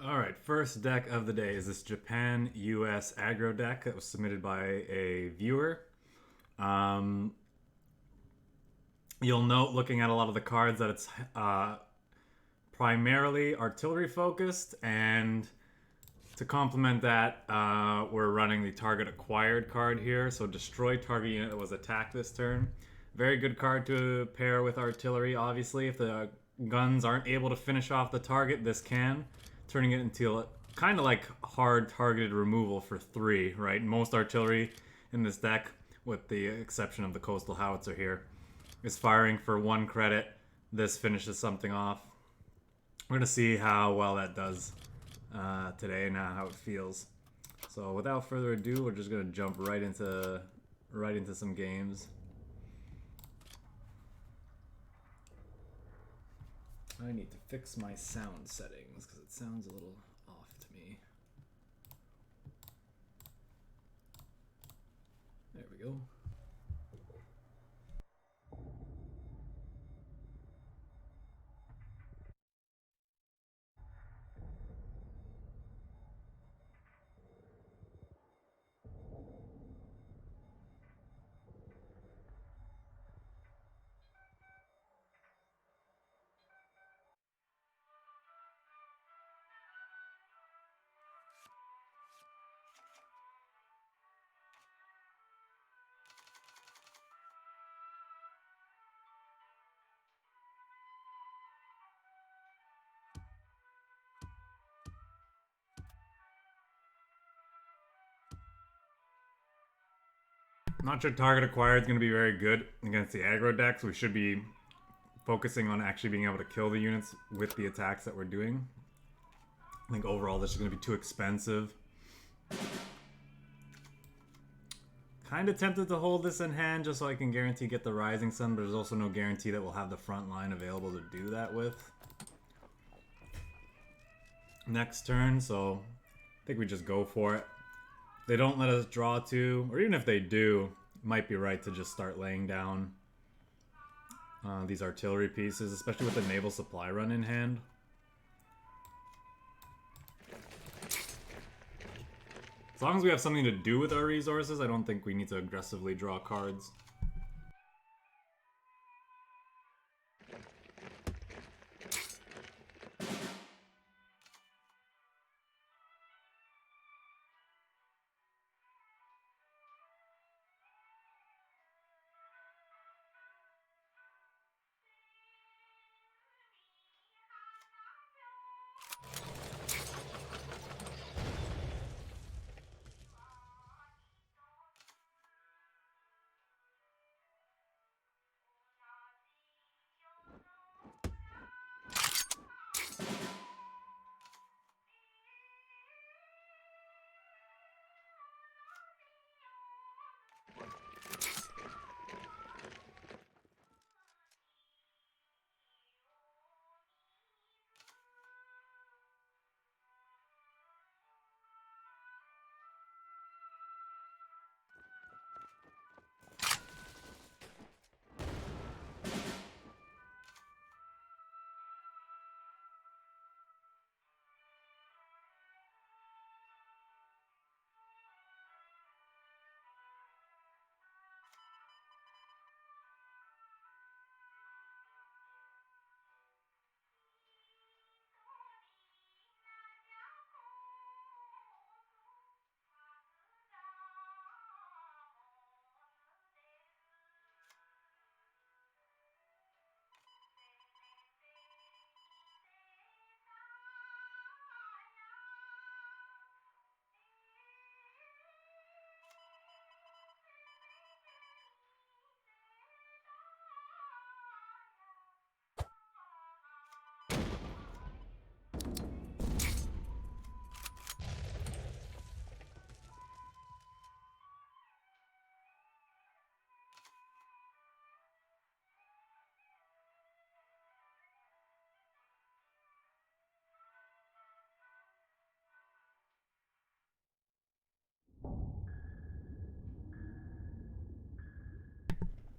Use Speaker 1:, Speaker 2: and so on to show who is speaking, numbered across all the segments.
Speaker 1: Alright, first deck of the day is this Japan-US aggro deck that was submitted by a viewer. You'll note, looking at a lot of the cards, that it's primarily artillery focused, and to complement that, we're running the target acquired card here. So destroy target unit that was attacked this turn. Very good card to pair with artillery, obviously. If the guns aren't able to finish off the target, this can. Turning it into kind of like hard targeted removal for 3, right? Most artillery in this deck, with the exception of the coastal howitzer here, is firing for 1 credit. This finishes something off. We're gonna see how well that does today and how it feels. So without further ado, we're just gonna jump right into some games. I need to fix my sound settings because it sounds a little off to me. There we go. I'm not sure target acquired is going to be very good against the aggro decks. We should be focusing on actually being able to kill the units with the attacks that we're doing. I think overall this is going to be too expensive. Kind of tempted to hold this in hand just so I can guarantee get the Rising Sun, but there's also no guarantee that we'll have the front line available to do that with next turn, so I think we just go for it. They don't let us draw 2, or even if they do, it might be right to just start laying down these artillery pieces, especially with the naval supply run in hand. As long as we have something to do with our resources, I don't think we need to aggressively draw cards.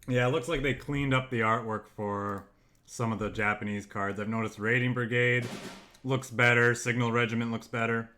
Speaker 1: Yeah, it looks like they cleaned up the artwork for some of the Japanese cards. I've noticed Raiding Brigade looks better. Signal Regiment looks better.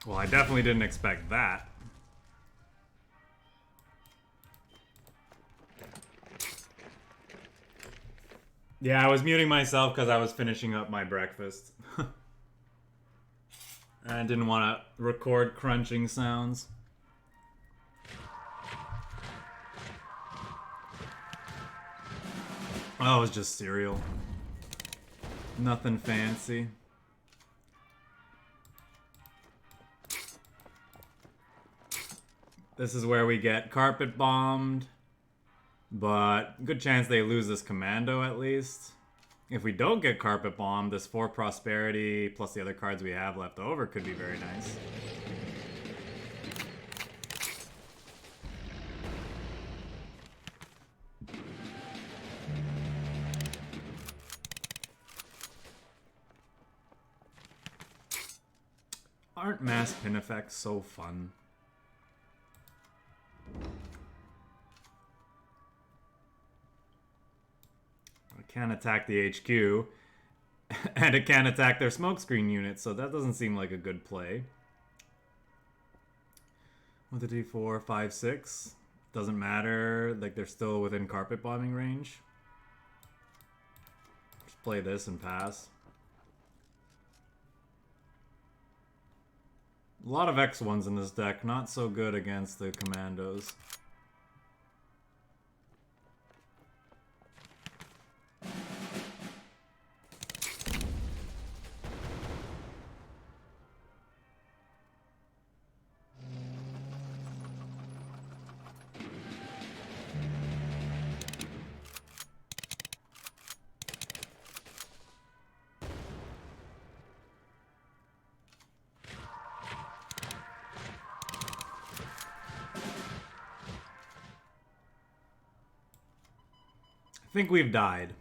Speaker 1: Well, I definitely didn't expect that. Yeah, I was muting myself because I was finishing up my breakfast. I didn't want to record crunching sounds. Oh, it was just cereal. Nothing fancy. This is where we get carpet bombed. But good chance they lose this commando at least. If we don't get carpet bombed, this 4 prosperity plus the other cards we have left over could be very nice. Aren't mass pin effects so fun? I can't attack the HQ. And it can't attack their smokescreen units, so that doesn't seem like a good play. 1, 2, 3, 4, 5, 6. Doesn't matter. Like, they're still within carpet bombing range. Just play this and pass. A lot of X1s in this deck. Not so good against the commandos. I think we've died.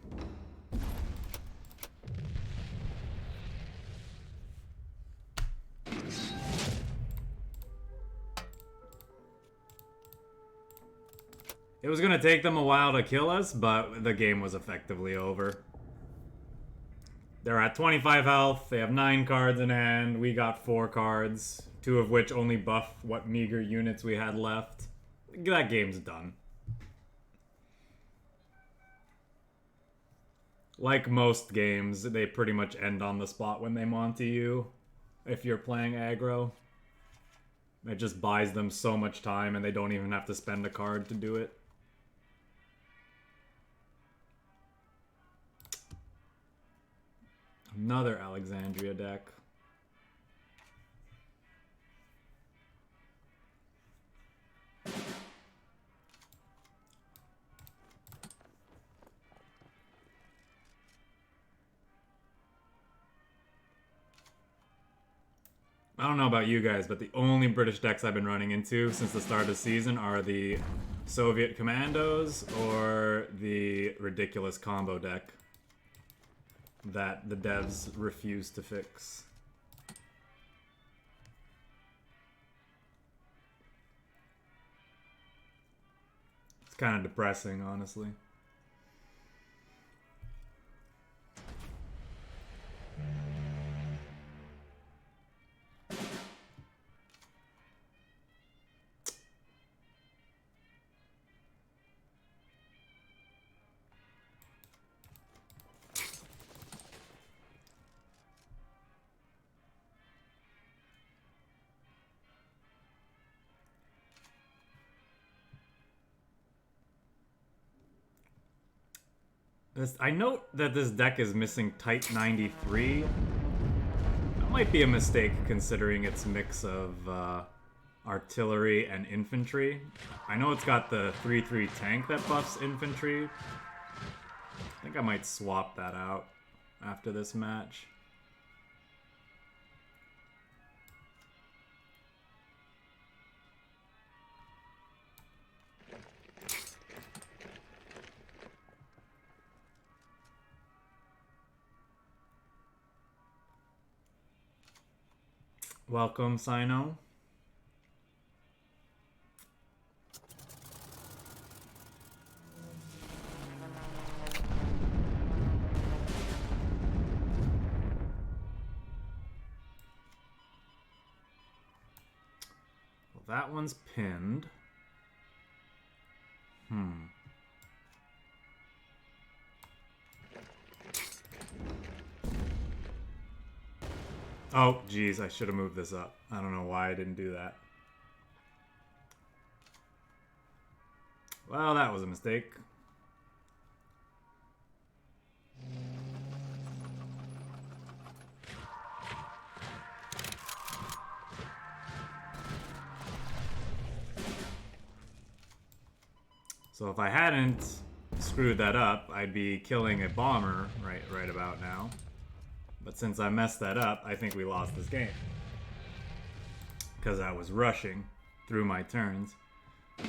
Speaker 1: It was gonna take them a while to kill us, but the game was effectively over. They're at 25 health, they have 9 cards in hand, we got 4 cards, 2 of which only buff what meager units we had left. That game's done. Like most games, they pretty much end on the spot when they Monty you, if you're playing aggro. It just buys them so much time and they don't even have to spend a card to do it. Another Alexandria deck. I don't know about you guys, but the only British decks I've been running into since the start of the season are the Soviet Commandos or the ridiculous combo deck that the devs refuse to fix. It's kind of depressing, honestly. I note that this deck is missing Type 93. That might be a mistake considering its mix of artillery and infantry. I know it's got the 3/3 tank that buffs infantry. I think I might swap that out after this match. Welcome, Sino. Well, that one's pinned. Oh, geez, I should have moved this up. I don't know why I didn't do that. Well, that was a mistake. So if I hadn't screwed that up, I'd be killing a bomber right about now. But since I messed that up, I think we lost this game. Because I was rushing through my turns. I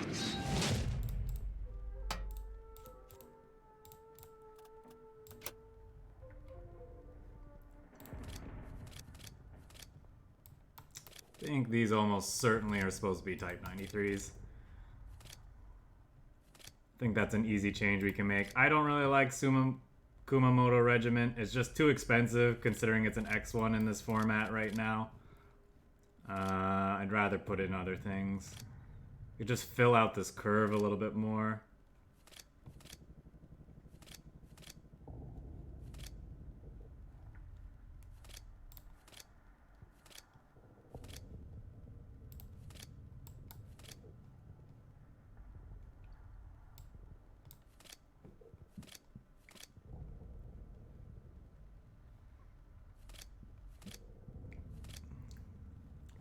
Speaker 1: think these almost certainly are supposed to be Type 93s. I think that's an easy change we can make. I don't really like Kumamoto Regiment. It's just too expensive considering it's an X1 in this format right now. I'd rather put in other things. You just fill out this curve a little bit more.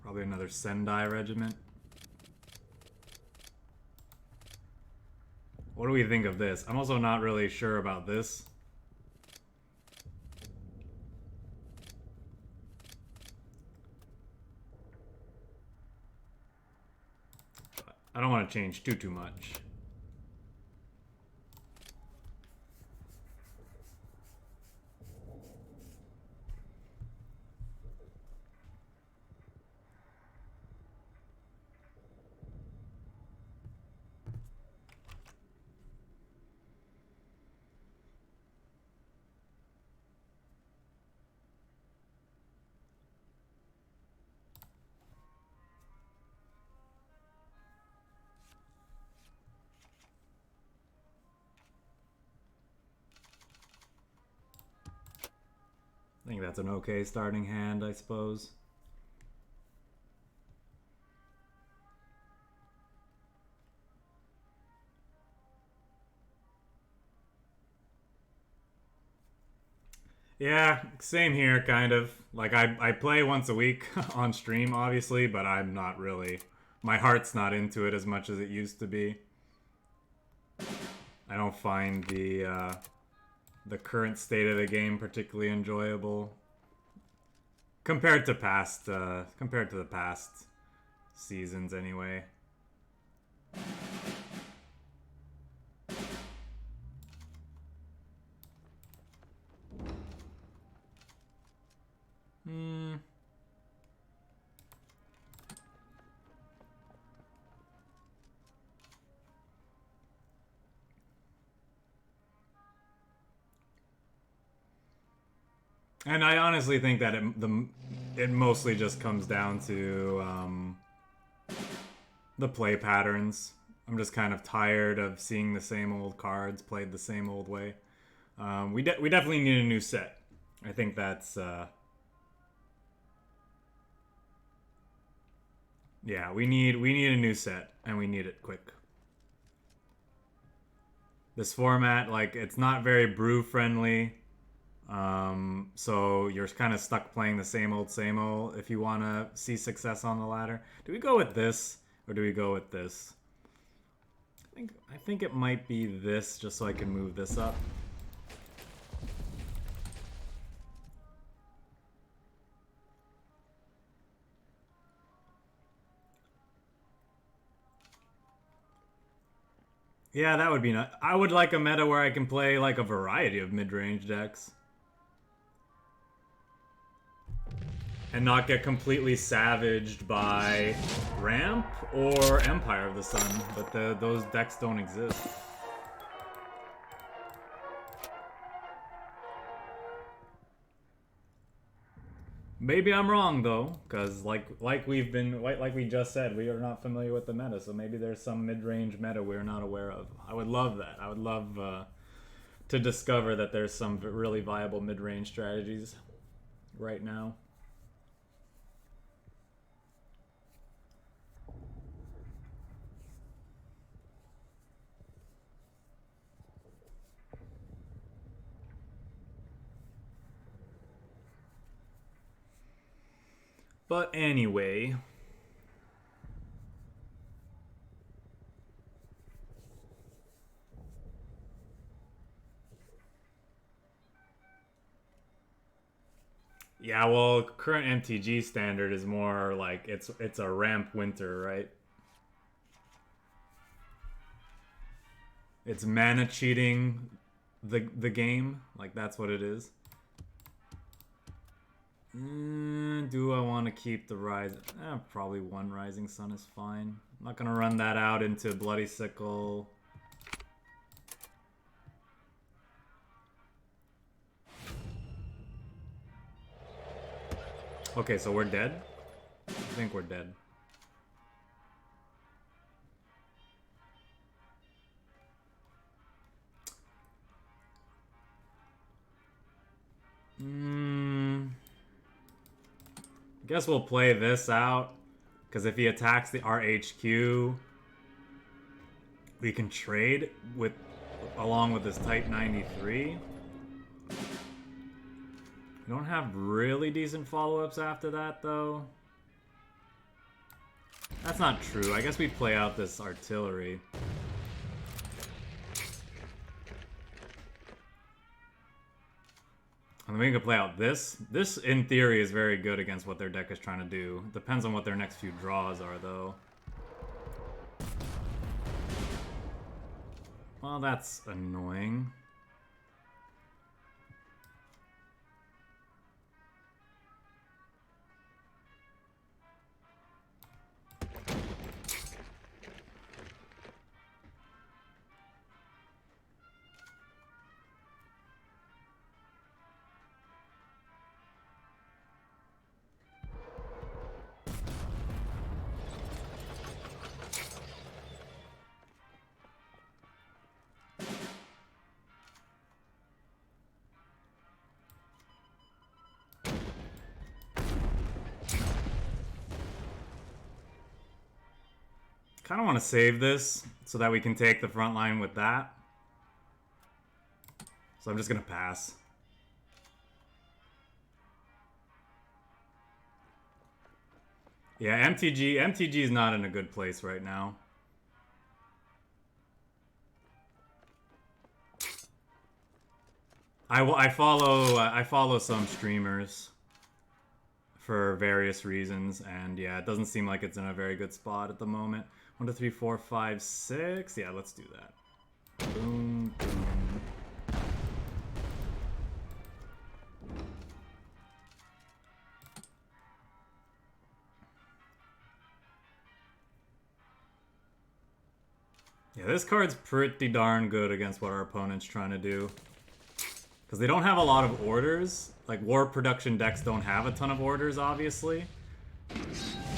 Speaker 1: Probably another Sendai Regiment. What do we think of this? I'm also not really sure about this. I don't want to change too much. I think that's an okay starting hand, I suppose. Yeah, same here, kind of. Like, I play once a week on stream, obviously, but I'm not really... My heart's not into it as much as it used to be. I don't find the current state of the game particularly enjoyable. Compared to the past seasons, anyway. And I honestly think that it mostly just comes down to the play patterns. I'm just kind of tired of seeing the same old cards played the same old way. We definitely need a new set. I think that's yeah, we need a new set, and we need it quick. This format, like, it's not very brew friendly. So you're kind of stuck playing the same old if you want to see success on the ladder. Do we go with this or do we go with this? I think it might be this, just so I can move this up. Yeah, that would be nice. I would like a meta where I can play like a variety of mid-range decks. And not get completely savaged by Ramp or Empire of the Sun, but those decks don't exist. Maybe I'm wrong though, because like we just said, we are not familiar with the meta, so maybe there's some mid-range meta we're not aware of. I would love that. I would love to discover that there's some really viable mid-range strategies right now. But anyway, yeah, well, current MTG standard is more like it's a ramp winter, right? It's mana cheating the game, like that's what it is. Do I want to keep the Rise? Probably one Rising Sun is fine. I'm not going to run that out into Bloody Sickle. Okay, so we're dead? I think we're dead. I guess we'll play this out. Because if he attacks the RHQ, we can trade with along with this Type 93. We don't have really decent follow-ups after that, though. That's not true. I guess we play out this artillery. And then we can play out this. This, in theory, is very good against what their deck is trying to do. Depends on what their next few draws are, though. Well, that's annoying. Kind of want to save this so that we can take the front line with that. So I'm just going to pass. Yeah, MTG is not in a good place right now. I follow some streamers for various reasons, and yeah, it doesn't seem like it's in a very good spot at the moment. 1, 2, 3, 4, 5, 6. Yeah, let's do that. Boom, boom. Yeah, this card's pretty darn good against what our opponent's trying to do. Because they don't have a lot of orders. Like, war production decks don't have a ton of orders, obviously.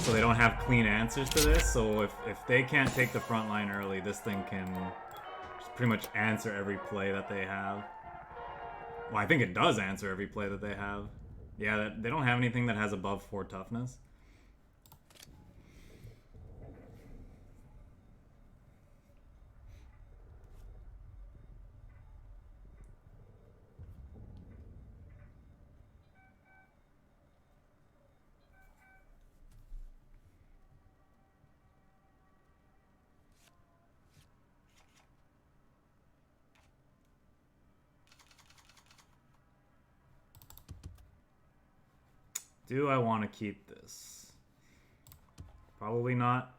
Speaker 1: So they don't have clean answers to this. So if they can't take the front line early, this thing can just pretty much answer every play that they have. Well, I think it does answer every play that they have. Yeah, they don't have anything that has above 4 toughness. Do I want to keep this? Probably not.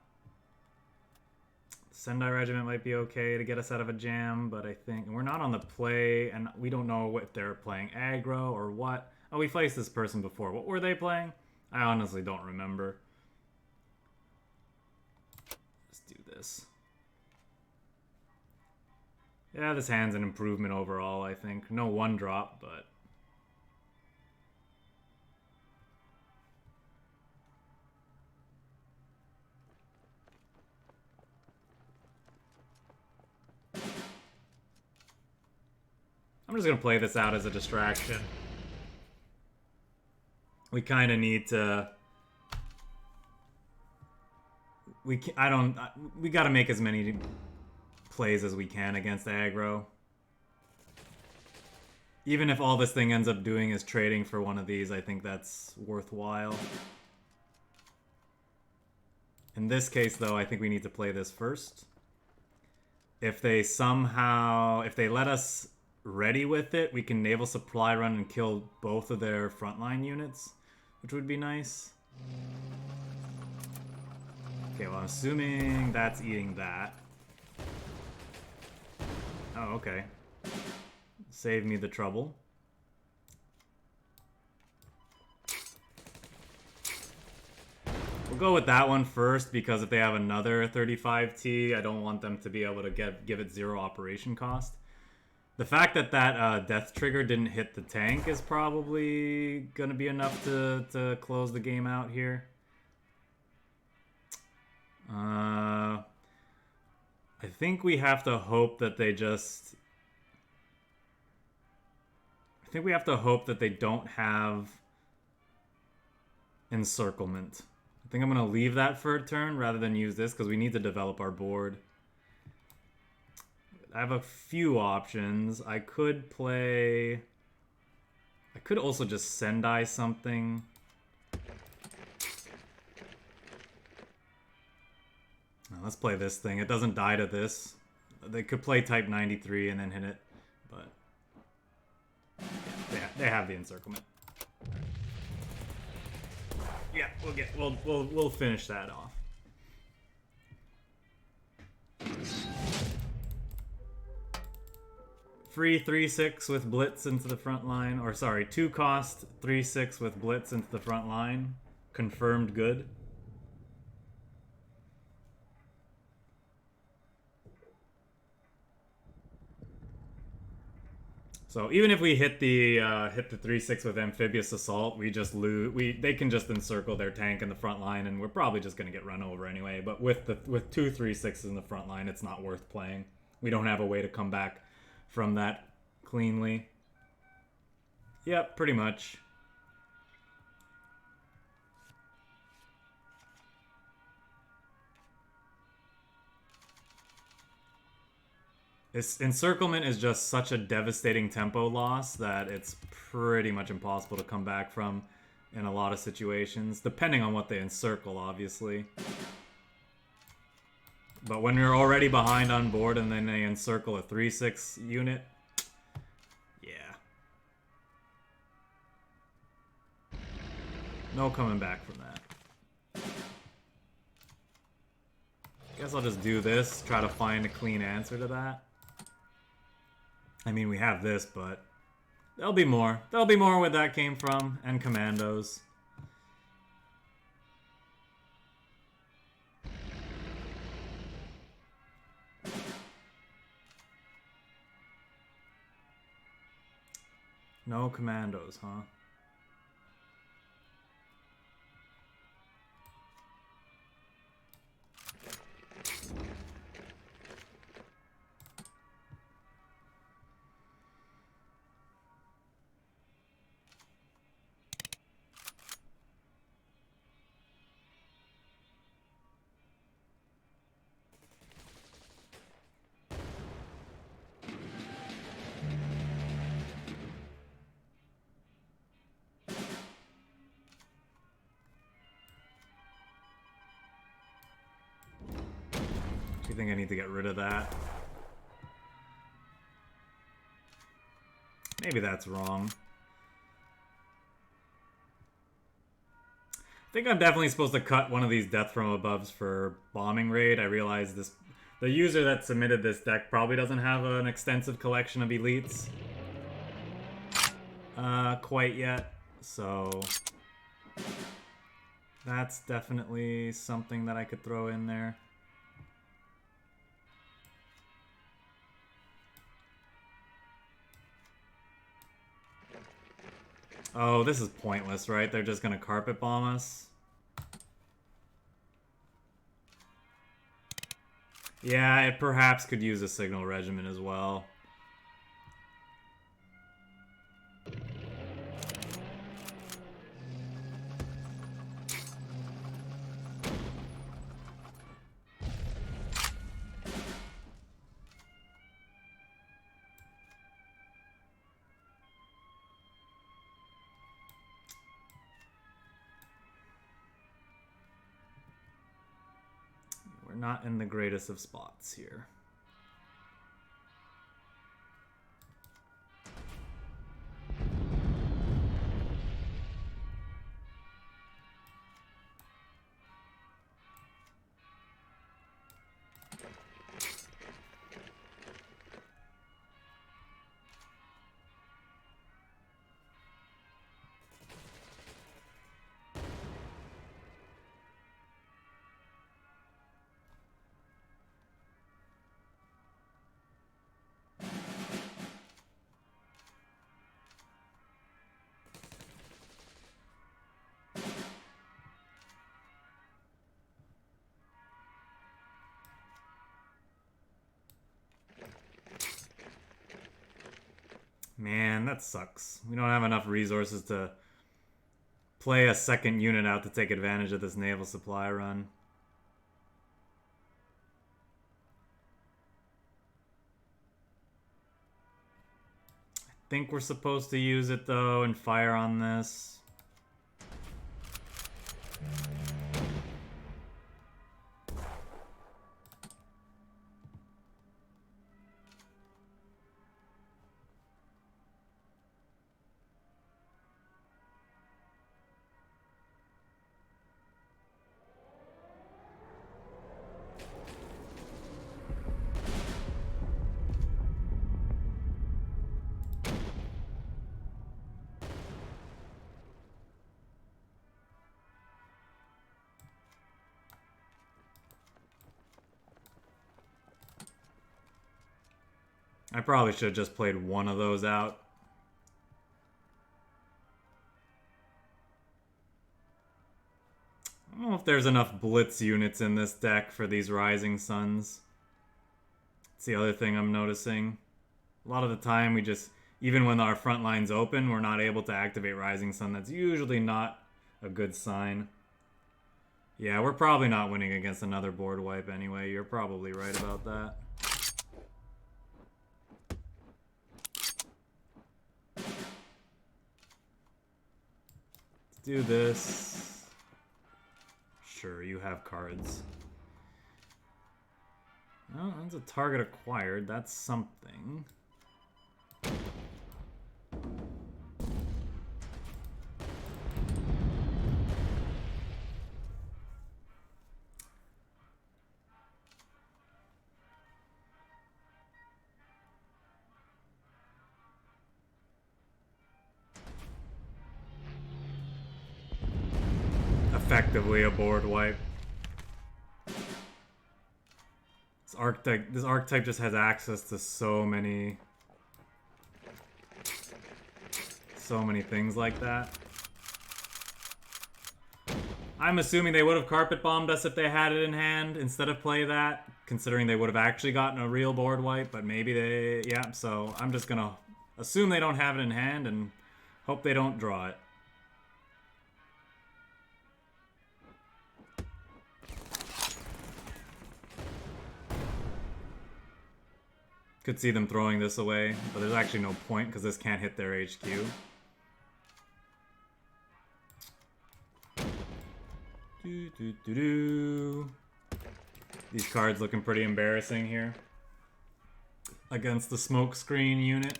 Speaker 1: Sendai Regiment might be okay to get us out of a jam, but I think we're not on the play, and we don't know if they're playing aggro or what. Oh, we faced this person before. What were they playing? I honestly don't remember. Let's do this. Yeah, this hand's an improvement overall, I think. No one drop, but... I'm just gonna play this out as a distraction. We kind of need to. We gotta make as many plays as we can against aggro. Even if all this thing ends up doing is trading for one of these, I think that's worthwhile. In this case, though, I think we need to play this first. If they let us ready with it, we can naval supply run and kill both of their frontline units, which would be nice. Okay, well, I'm assuming that's eating that. Oh, okay. Save me the trouble. We'll go with that one first, because if they have another 35T, I don't want them to be able to give it 0 operation cost. The fact that that death trigger didn't hit the tank is probably going to be enough to close the game out here. I think we have to hope that they just... I think we have to hope that they don't have encirclement. I think I'm going to leave that for a turn rather than use this because we need to develop our board. I have a few options. I could play... I could also just Sendai something. Now, let's play this thing. It doesn't die to this. They could play Type 93 and then hit it, but... Yeah, they have the encirclement. Yeah, we'll finish that off. Free 3/6 with Blitz into the front line. Or sorry, 2 cost 3/6 with Blitz into the front line. Confirmed good. So even if we hit the 3/6 with Amphibious Assault, we just lose. They can just encircle their tank in the front line, and we're probably just gonna get run over anyway. But with 2 3/6s in the front line, it's not worth playing. We don't have a way to come back from that cleanly. Yep, pretty much. This encirclement is just such a devastating tempo loss that it's pretty much impossible to come back from in a lot of situations, depending on what they encircle, obviously. But when you're already behind on board and then they encircle a 3/6 unit, yeah. No coming back from that. Guess I'll just do this, try to find a clean answer to that. I mean, we have this, but there'll be more. There'll be more where that came from, and commandos. No commandos, huh? I think I need to get rid of that. Maybe that's wrong. I think I'm definitely supposed to cut one of these Death from Aboves for bombing raid. I realize the user that submitted this deck probably doesn't have an extensive collection of elites quite yet, so that's definitely something that I could throw in there. Oh, this is pointless, right? They're just gonna carpet bomb us. Yeah, it perhaps could use a Signal Regiment as well. Not in the greatest of spots here. Man, that sucks. We don't have enough resources to play a second unit out to take advantage of this naval supply run. I think we're supposed to use it though and fire on this. I probably should have just played one of those out. I don't know if there's enough blitz units in this deck for these Rising Suns. That's the other thing I'm noticing. A lot of the time we just, even when our front line's open, we're not able to activate Rising Sun. That's usually not a good sign. Yeah, we're probably not winning against another board wipe anyway. You're probably right about that. Do this. Sure, you have cards. Oh, that's a target acquired. That's something. Effectively a board wipe. This archetype just has access to so many things like that. I'm assuming they would have carpet bombed us if they had it in hand instead of play that, considering they would have actually gotten a real board wipe, but maybe they, yeah, so I'm just gonna assume they don't have it in hand and hope they don't draw it. Could see them throwing this away, but there's actually no point because this can't hit their HQ. These cards looking pretty embarrassing here against the smokescreen unit.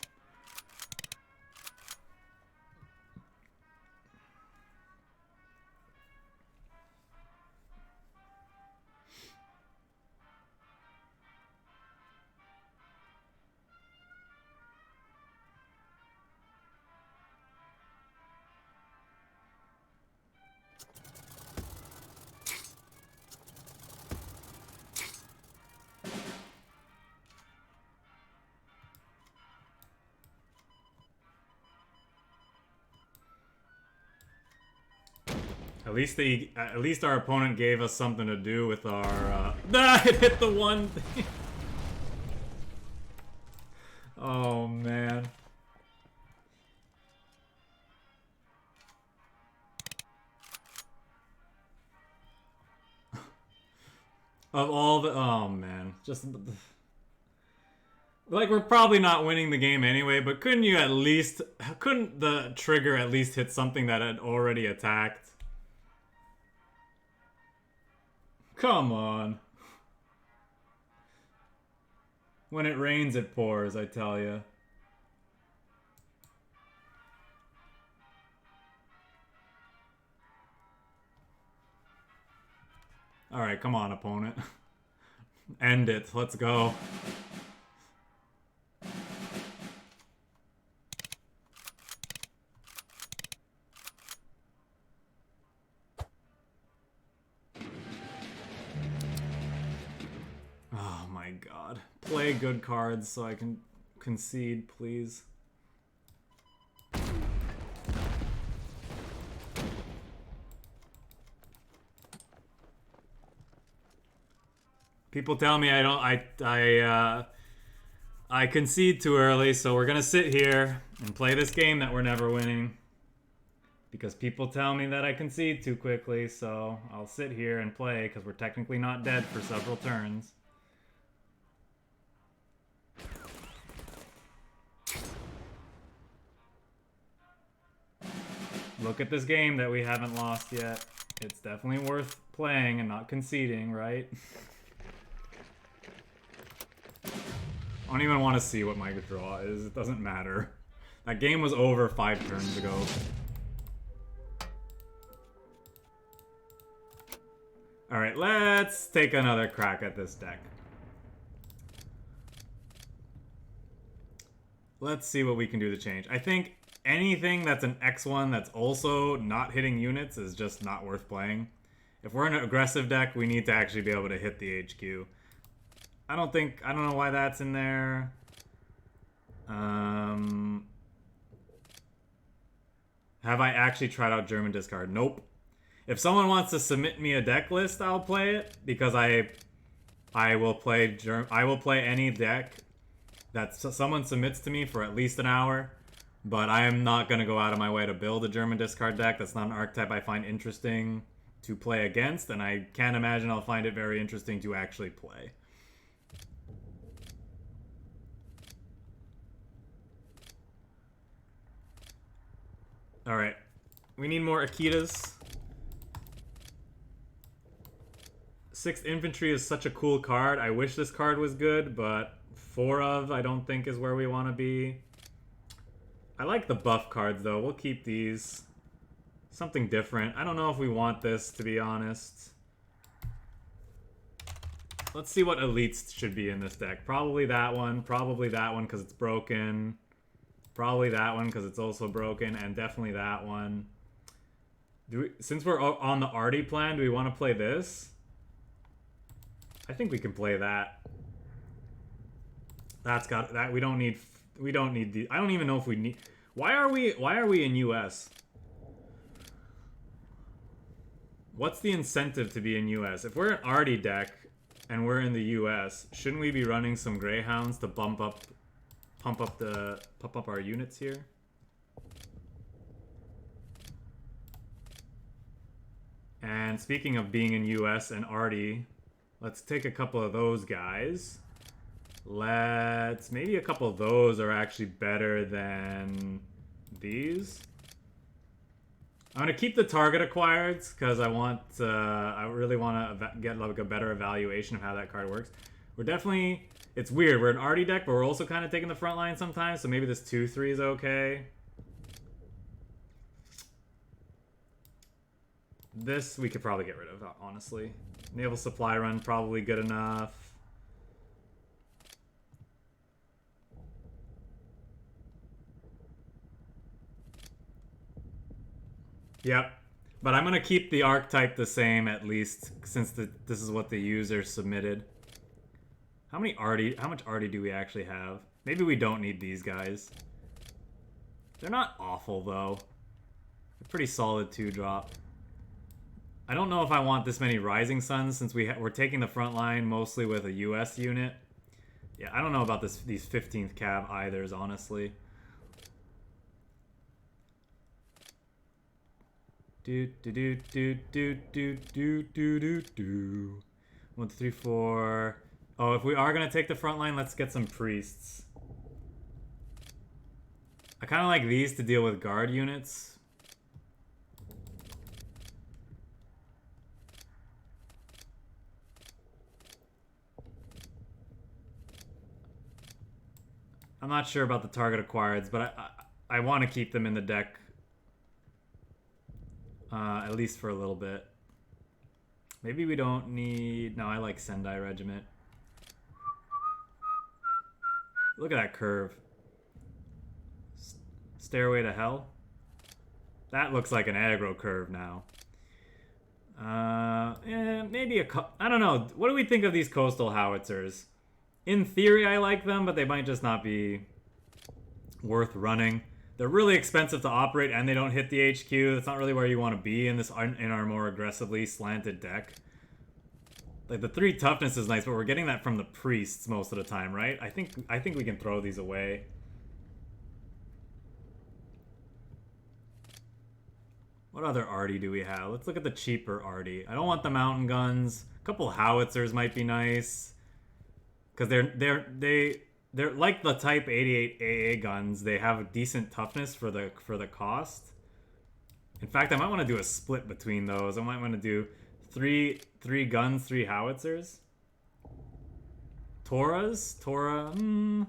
Speaker 1: At least our opponent gave us something to do with our it hit the one thing. Oh man. Of all the, oh man, just like we're probably not winning the game anyway, but couldn't the trigger at least hit something that had already attacked? Come on. When it rains, it pours, I tell you. Alright, come on, opponent. End it. Let's go. God. Play good cards so I can concede, please. People tell me I I concede too early, so we're gonna sit here and play this game that we're never winning. Because people tell me that I concede too quickly, so I'll sit here and play because we're technically not dead for several turns. Look at this game that we haven't lost yet. It's definitely worth playing and not conceding, right? I don't even want to see what my draw is. It doesn't matter. That game was over 5 turns ago. Alright, let's take another crack at this deck. Let's see what we can do to change. I think anything that's an X1 that's also not hitting units is just not worth playing. If we're in an aggressive deck, we need to actually be able to hit the HQ. I don't know why that's in there. Have I actually tried out German discard? Nope. If someone wants to submit me a deck list, I'll play it because I will play any deck that someone submits to me for at least an hour. But I am not going to go out of my way to build a German discard deck. That's not an archetype I find interesting to play against, and I can't imagine I'll find it very interesting to actually play. Alright, we need more Akitas. 6th Infantry is such a cool card. I wish this card was good, but 4 of I don't think is where we want to be. I like the buff cards though. We'll keep these. Something different. I don't know if we want this, to be honest. Let's see what elites should be in this deck. Probably that one because it's broken. Probably that one because it's also broken, and definitely that one. Since we're on the Arty plan, do we want to play this? I think we can play that. That's got that. We don't need the. I don't even know if we need. Why are we in US? What's the incentive to be in US? If we're an Arty deck and we're in the US, shouldn't we be running some Greyhounds to pump up our units here? And speaking of being in US and Arty, let's take a couple of those guys. Maybe a couple of those are actually better than these. I'm gonna keep the target acquireds because I really want to get like a better evaluation of how that card works. We're definitely, it's weird. We're an Arty deck, but we're also kind of taking the front line sometimes. So maybe this 2/3 is okay. This we could probably get rid of, honestly. Naval Supply Run probably good enough. Yep, but I'm gonna keep the archetype the same at least, since this is what the user submitted. How much Arty do we actually have? Maybe we don't need these guys. They're not awful though. They're pretty solid 2-drop. I don't know if I want this many Rising Suns since we're taking the front line mostly with a US unit. Yeah, I don't know about these 15th Cav either, honestly. Do do do do do do do do do do. 1, 2, 3, 4. Oh, if we are gonna take the front line, let's get some priests. I kind of like these to deal with guard units. I'm not sure about the target acquireds, but I want to keep them in the deck. At least for a little bit. Maybe we don't need... No, I like Sendai Regiment. Look at that curve. Stairway to Hell. That looks like an aggro curve now. Maybe I don't know. What do we think of these coastal howitzers? In theory, I like them, but they might just not be worth running. They're really expensive to operate, and they don't hit the HQ. That's not really where you want to be in our more aggressively slanted deck. Like, the 3 toughness is nice, but we're getting that from the priests most of the time, right? I think we can throw these away. What other Arty do we have? Let's look at the cheaper Arty. I don't want the mountain guns. A couple howitzers might be nice. Because they're like the Type 88 AA guns. They have a decent toughness for the cost. In fact, I might want to do a split between those. I might want to do three guns, 3 howitzers. Tora,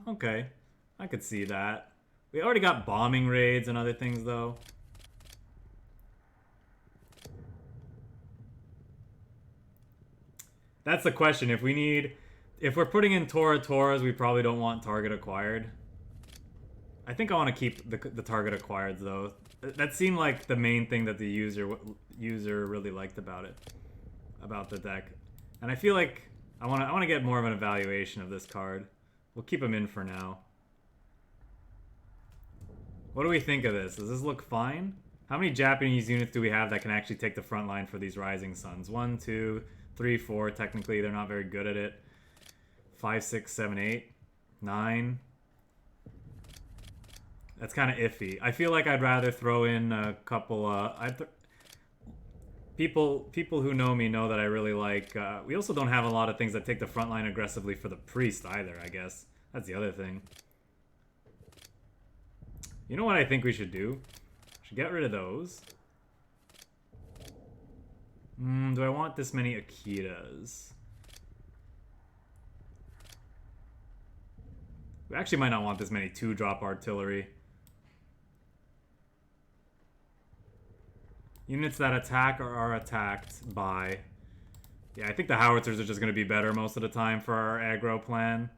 Speaker 1: okay. I could see that. We already got bombing raids and other things, though. That's the question. If we're putting in Toras, we probably don't want target acquired. I think I want to keep the target acquired, though. That seemed like the main thing that the user really liked about the deck. And I feel like I want to get more of an evaluation of this card. We'll keep him in for now. What do we think of this? Does this look fine? How many Japanese units do we have that can actually take the front line for these Rising Suns? 1, 2, 3, 4. Technically, they're not very good at it. 5, 6, 7, 8, 9. That's kind of iffy. I feel like I'd rather throw in a couple. People who know me know that I really like. We also don't have a lot of things that take the front line aggressively for the priest either. I guess that's the other thing. You know what I think we should do? We should get rid of those. Do I want this many Akitas? We actually might not want this many 2-drop artillery. Units that attack or are attacked by... Yeah, I think the howitzers are just going to be better most of the time for our aggro plan.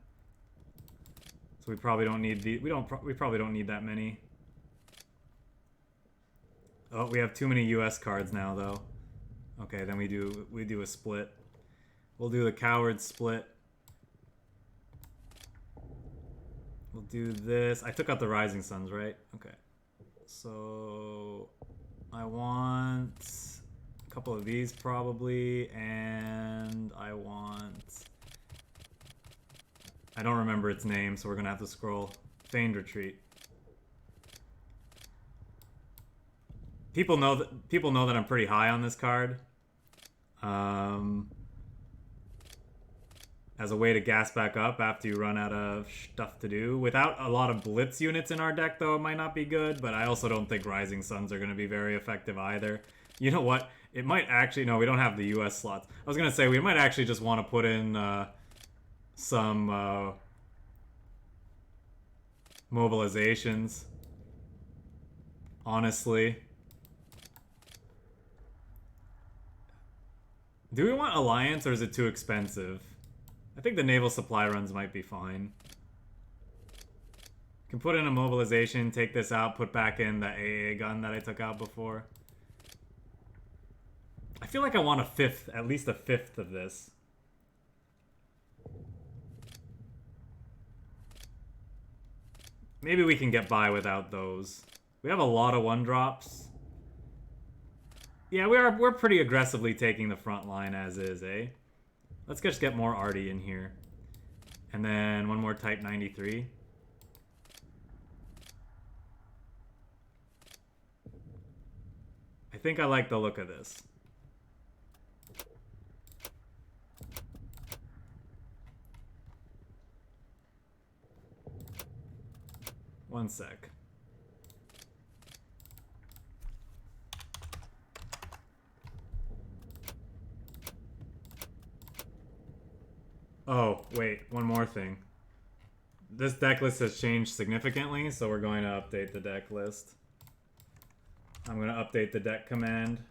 Speaker 1: So we probably don't need the... We probably don't need that many. Oh, we have too many US cards now, though. Okay, then we do a split. We'll do the coward split. We'll do this. I took out the Rising Suns, right? Okay. So I want a couple of these probably, and I want... I don't remember its name, so we're gonna have to scroll. Feigned Retreat. People know that I'm pretty high on this card. As a way to gas back up after you run out of stuff to do. Without a lot of blitz units in our deck, though, it might not be good, but I also don't think Rising Suns are going to be very effective either. You know what? It might actually... No, we don't have the US slots. I was going to say, we might actually just want to put in some mobilizations. Honestly. Do we want Alliance, or is it too expensive? I think the naval supply runs might be fine. Can put in a mobilization, take this out, put back in the AA gun that I took out before. I feel like I want a fifth, at least a fifth of this. Maybe we can get by without those. We have a lot of 1-drops. Yeah, we're pretty aggressively taking the front line as is, eh? Let's just get more Arty in here. And then one more Type 93. I think I like the look of this. One sec. Oh, wait, one more thing. This deck list has changed significantly, so we're going to update the deck list. I'm going to update the deck command.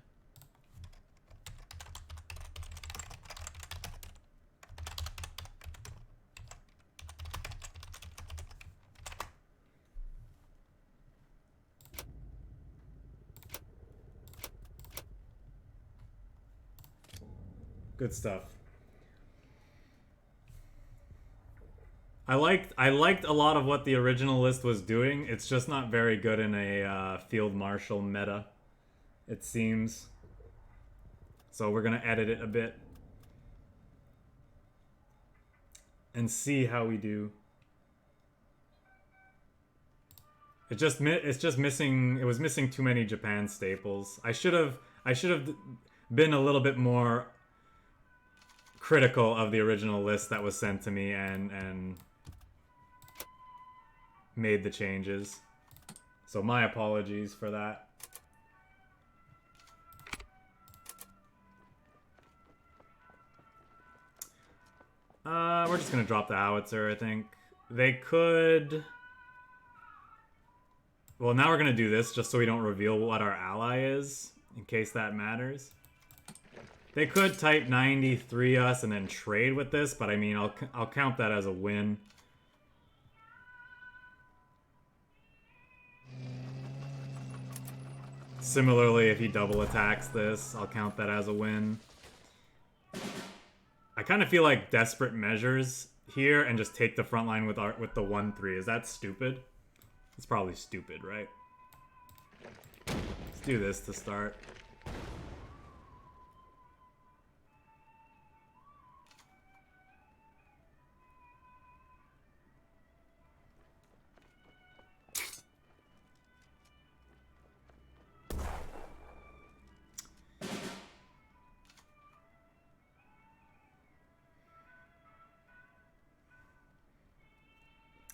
Speaker 1: Good stuff. I liked a lot of what the original list was doing. It's just not very good in a Field Marshal meta, it seems. So we're gonna edit it a bit. and see how we do. It's just missing. It was missing too many Japan staples. I should have been a little bit more critical of the original list that was sent to me and made the changes. So my apologies for that. We're just gonna drop the howitzer, I think. They could... Well, now we're gonna do this just so we don't reveal what our ally is, in case that matters. They could type 93 us and then trade with this, but I mean, I'll count that as a win. Similarly, if he double attacks this, I'll count that as a win. I kind of feel like desperate measures here and just take the front line with the 1-3. Is that stupid? It's probably stupid, right? Let's do this to start.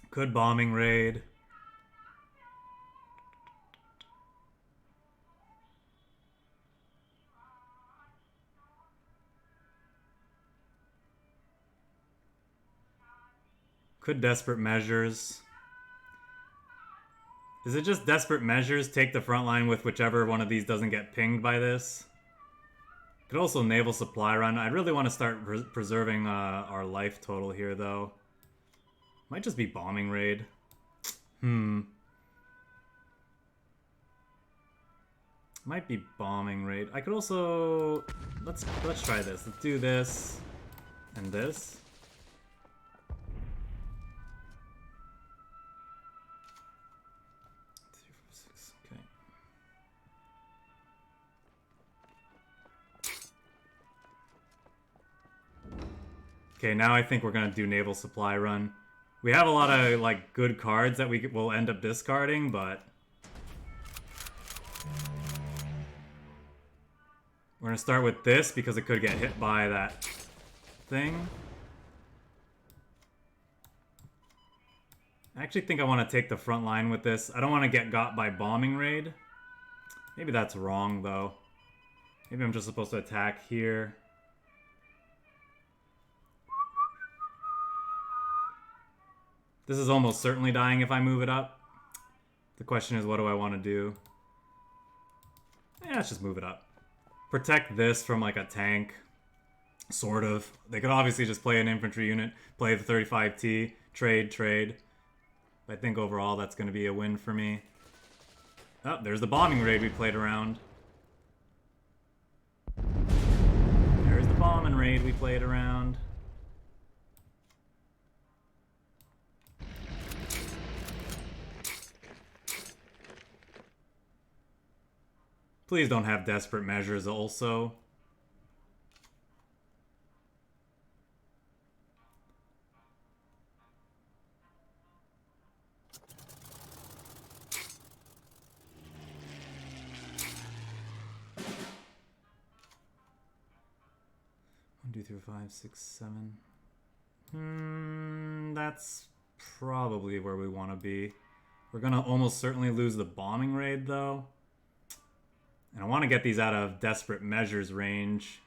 Speaker 1: Could bombing raid. Could desperate measures. Is it just desperate measures? Take the front line with whichever one of these doesn't get pinged by this. Could also naval supply run. I really want to start preserving our life total here, though. Might just be bombing raid. Might be bombing raid. I could also... Let's try this. Let's do this. And this. Okay. Okay, now I think we're gonna do naval supply run. We have a lot of, like, good cards that we will end up discarding, but... We're gonna start with this because it could get hit by that thing. I actually think I want to take the front line with this. I don't want to get got by bombing raid. Maybe that's wrong, though. Maybe I'm just supposed to attack here. This is almost certainly dying if I move it up. The question is, what do I want to do? Yeah, let's just move it up. Protect this from, like, a tank. Sort of. They could obviously just play an infantry unit, play the 35T, trade. I think overall that's going to be a win for me. Oh, there's the bombing raid we played around. There's the bombing raid we played around. Please don't have desperate measures also. One, 2, 3, 5, 6, 7. That's probably where we want to be. We're gonna almost certainly lose the bombing raid though. And I want to get these out of desperate measures range,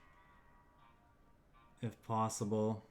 Speaker 1: if possible.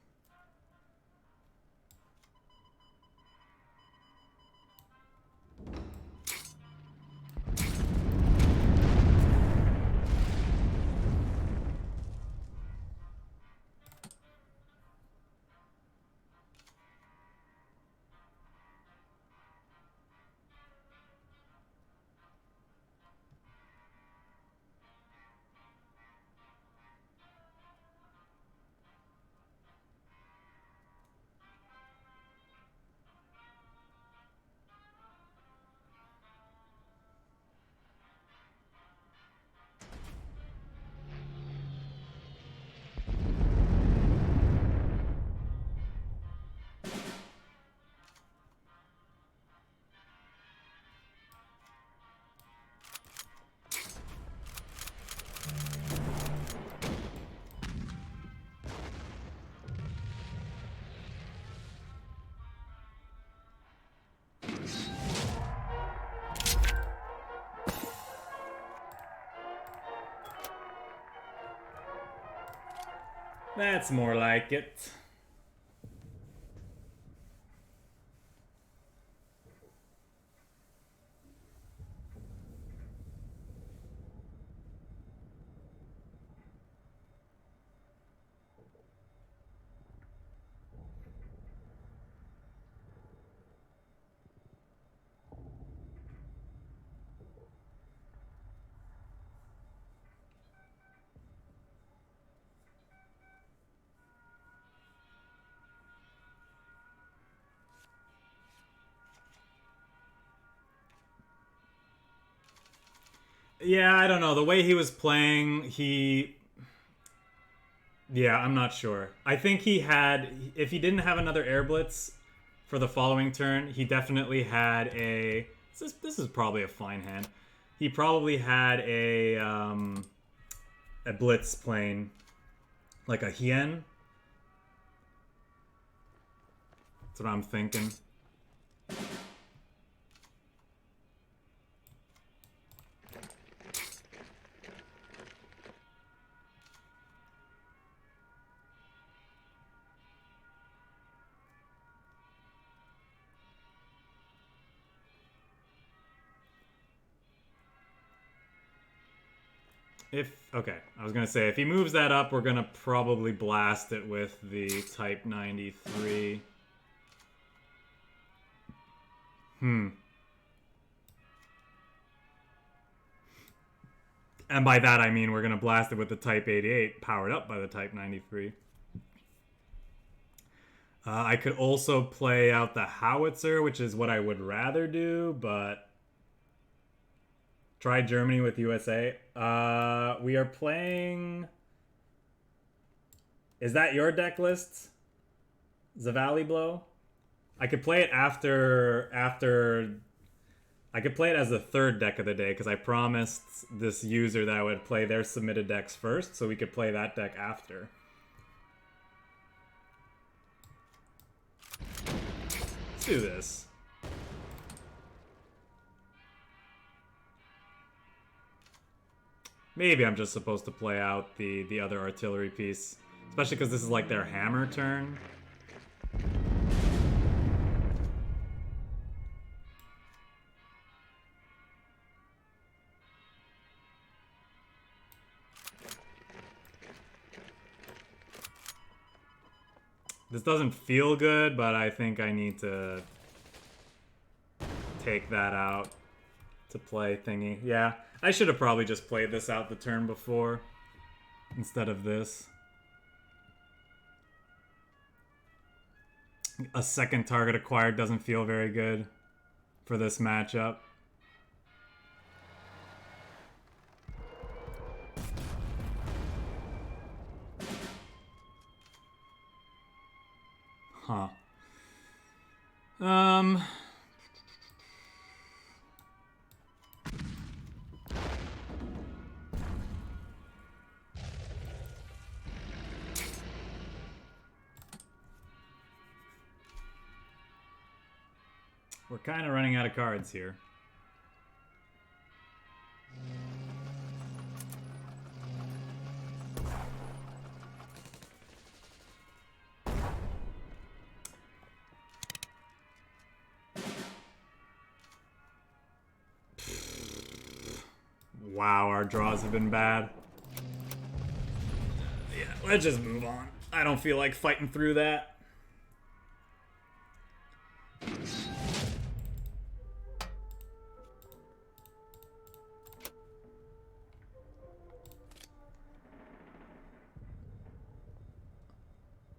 Speaker 1: That's more like it. Yeah, I don't know. The way he was playing, yeah, I'm not sure. I think he had, if he didn't have another air blitz for the following turn, he definitely had a, this is probably a fine hand. He probably had a blitz plane, like a Hien. That's what I'm thinking. Okay, I was gonna say, if he moves that up, we're gonna probably blast it with the Type 93. And by that I mean we're gonna blast it with the Type 88, powered up by the Type 93. I could also play out the Howitzer, which is what I would rather do, but... Try Germany with USA. We are playing... Is that your deck list? Zavali Blow? I could play it after... I could play it as the third deck of the day, because I promised this user that I would play their submitted decks first, so we could play that deck after. Let's do this. Maybe I'm just supposed to play out the other artillery piece. Especially because this is like their hammer turn. This doesn't feel good, but I think I need to take that out to play thingy. Yeah, I should have probably just played this out the turn before instead of this. A second target acquired doesn't feel very good for this matchup. Huh. We're kind of running out of cards here. Wow, our draws have been bad. Yeah, let's just move on. I don't feel like fighting through that.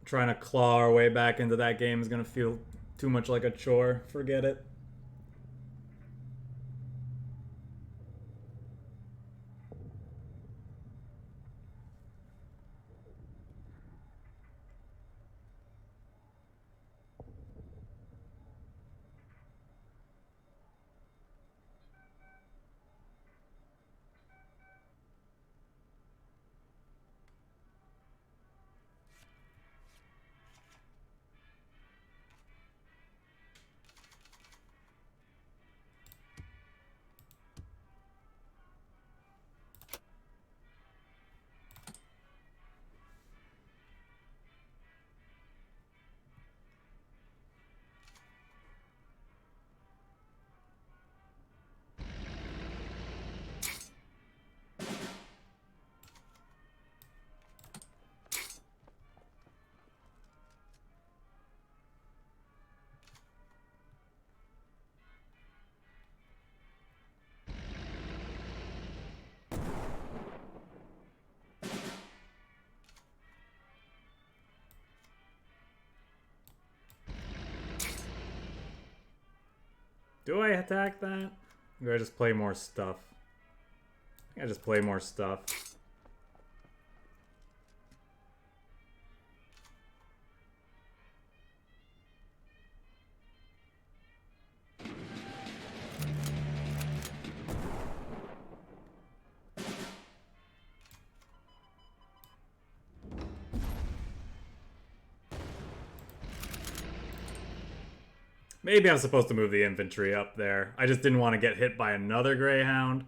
Speaker 1: Trying to claw our way back into that game is going to feel too much like a chore. Forget it. Do I attack that? Or do I just play more stuff? I think I just play more stuff. Maybe I'm supposed to move the infantry up there. I just didn't want to get hit by another Greyhound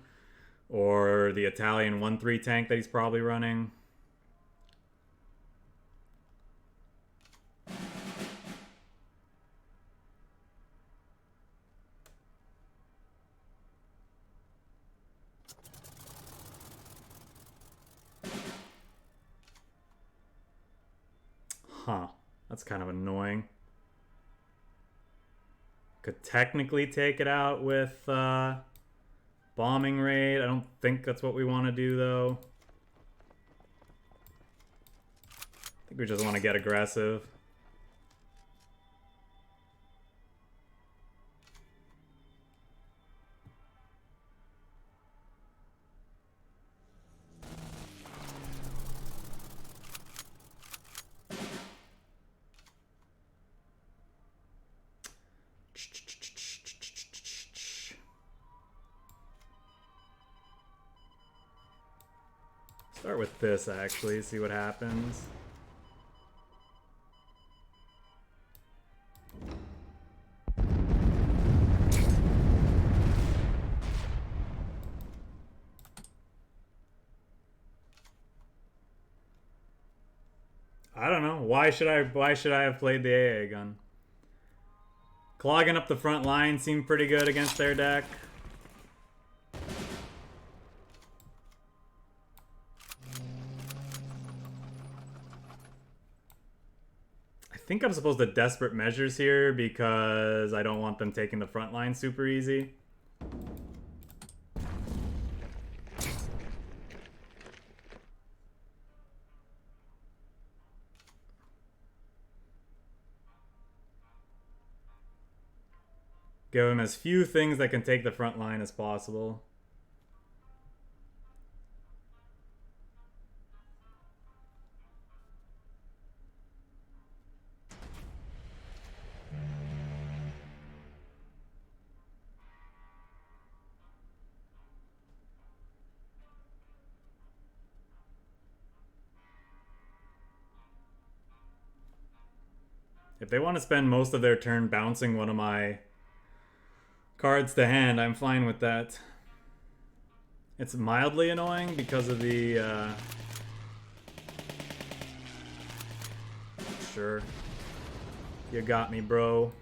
Speaker 1: or the Italian 1-3 tank that he's probably running. Huh. That's kind of annoying. Could technically take it out with bombing raid. I don't think that's what we want to do, though. I think we just want to get aggressive. Start with this, actually, see what happens. I don't know. Why should I have played the AA gun? Clogging up the front line seemed pretty good against their deck. I think I'm supposed to desperate measures here because I don't want them taking the front line super easy. Give them as few things that can take the front line as possible. If they want to spend most of their turn bouncing one of my cards to hand, I'm fine with that. It's mildly annoying because of the sure. You got me, bro.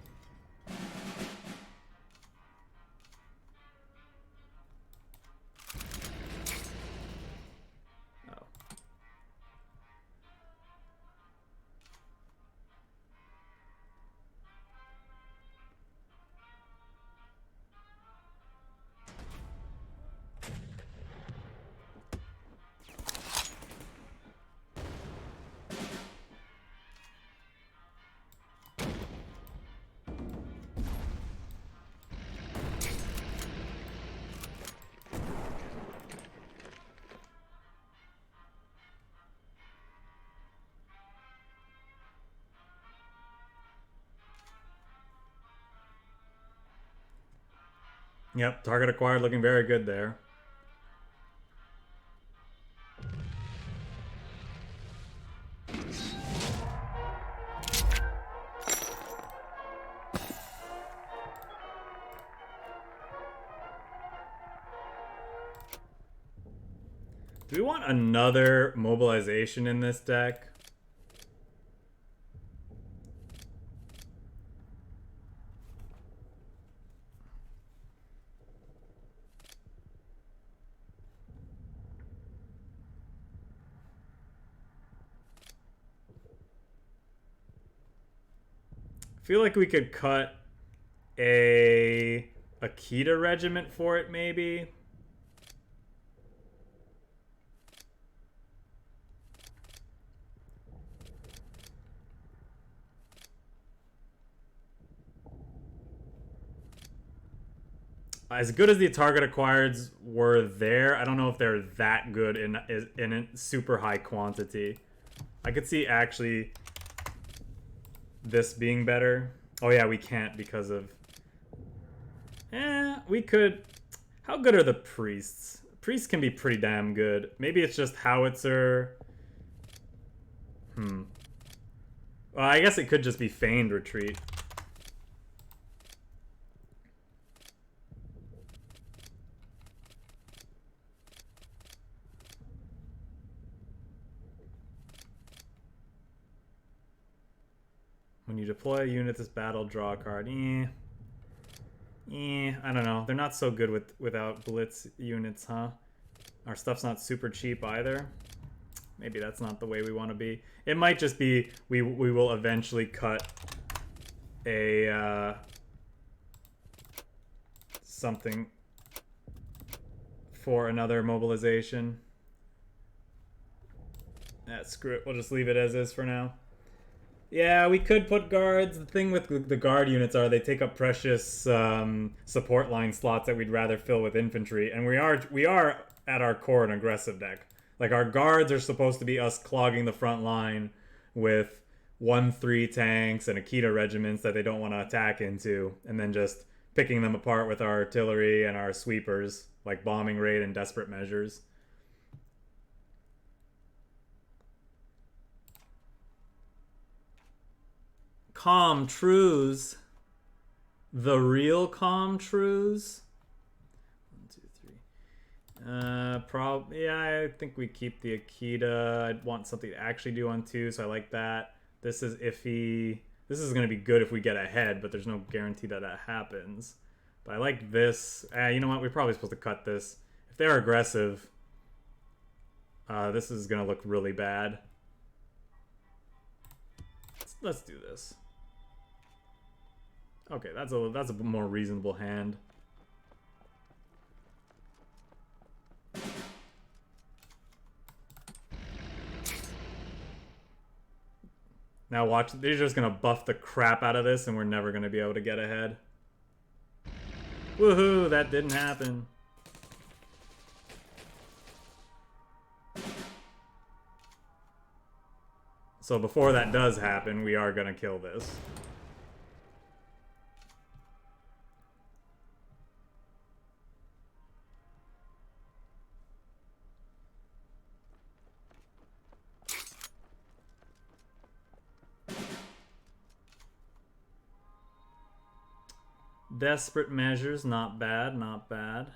Speaker 1: Yep, target acquired looking very good there. Do we want another mobilization in this deck? I feel like we could cut a AKITA regiment for it, maybe. as good as the target acquireds were there, I don't know if they're that good in a super high quantity. I could see actually this being better. Oh yeah, we can't because of... we could... How good are the priests? Priests can be pretty damn good. Maybe it's just howitzer. Well, I guess it could just be feigned retreat. When you deploy a unit this battle, draw a card. I don't know. They're not so good without blitz units, huh? Our stuff's not super cheap either. Maybe that's not the way we want to be. It might just be we will eventually cut a something for another mobilization. Screw it. We'll just leave it as is for now. Yeah, we could put guards. The thing with the guard units are they take up precious support line slots that we'd rather fill with infantry, and we are at our core an aggressive deck. Like, our guards are supposed to be us clogging the front line with 1-3 tanks and AKITA regiments that they don't want to attack into, and then just picking them apart with our artillery and our sweepers, like bombing raid and desperate measures. Calm trues. The real calm trues. 1, 2, 3. Yeah, I think we keep the AKITA. I'd want something to actually do on 2, so I like that. This is iffy. This is going to be good if we get ahead, but there's no guarantee that that happens. But I like this. You know what? We're probably supposed to cut this. If they're aggressive, this is going to look really bad. Let's do this. Okay, that's a more reasonable hand. Now watch, they're just gonna buff the crap out of this and we're never gonna be able to get ahead. Woohoo, that didn't happen. So before that does happen, we are gonna kill this. Desperate measures, not bad, not bad.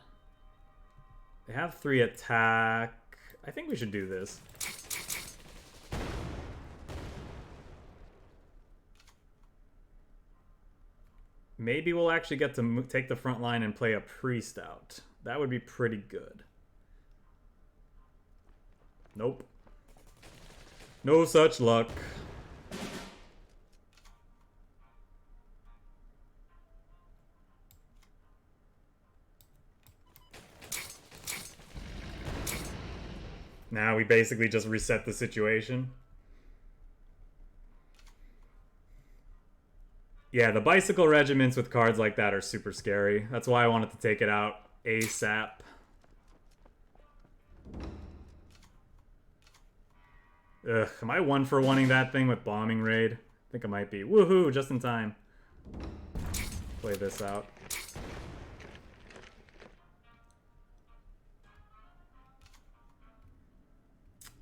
Speaker 1: They have 3 attack. I think we should do this. Maybe we'll actually get to take the front line and play a priest out. That would be pretty good. Nope. No such luck. Now we basically just reset the situation. Yeah, the bicycle regiments with cards like that are super scary. That's why I wanted to take it out ASAP. Ugh, am I 1-for-1ing that thing with bombing raid? I think I might be. Woohoo, just in time. Play this out.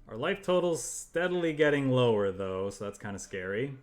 Speaker 1: Our life total's steadily getting lower, though, so that's kind of scary.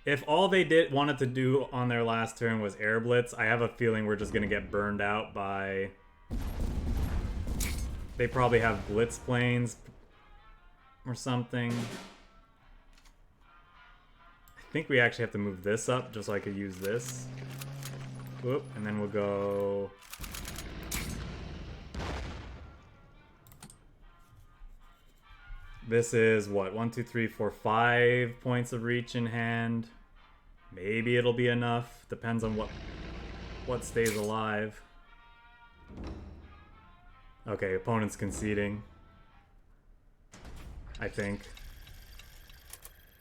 Speaker 1: If all they wanted to do on their last turn was air blitz, I have a feeling we're just gonna get burned out by... They probably have blitz planes or something. I think we actually have to move this up just so I could use this. Whoop, and then we'll go... This is what? 1, 2, 3, 4, 5 points of reach in hand. Maybe it'll be enough. Depends on what stays alive. Okay, opponent's conceding. I think.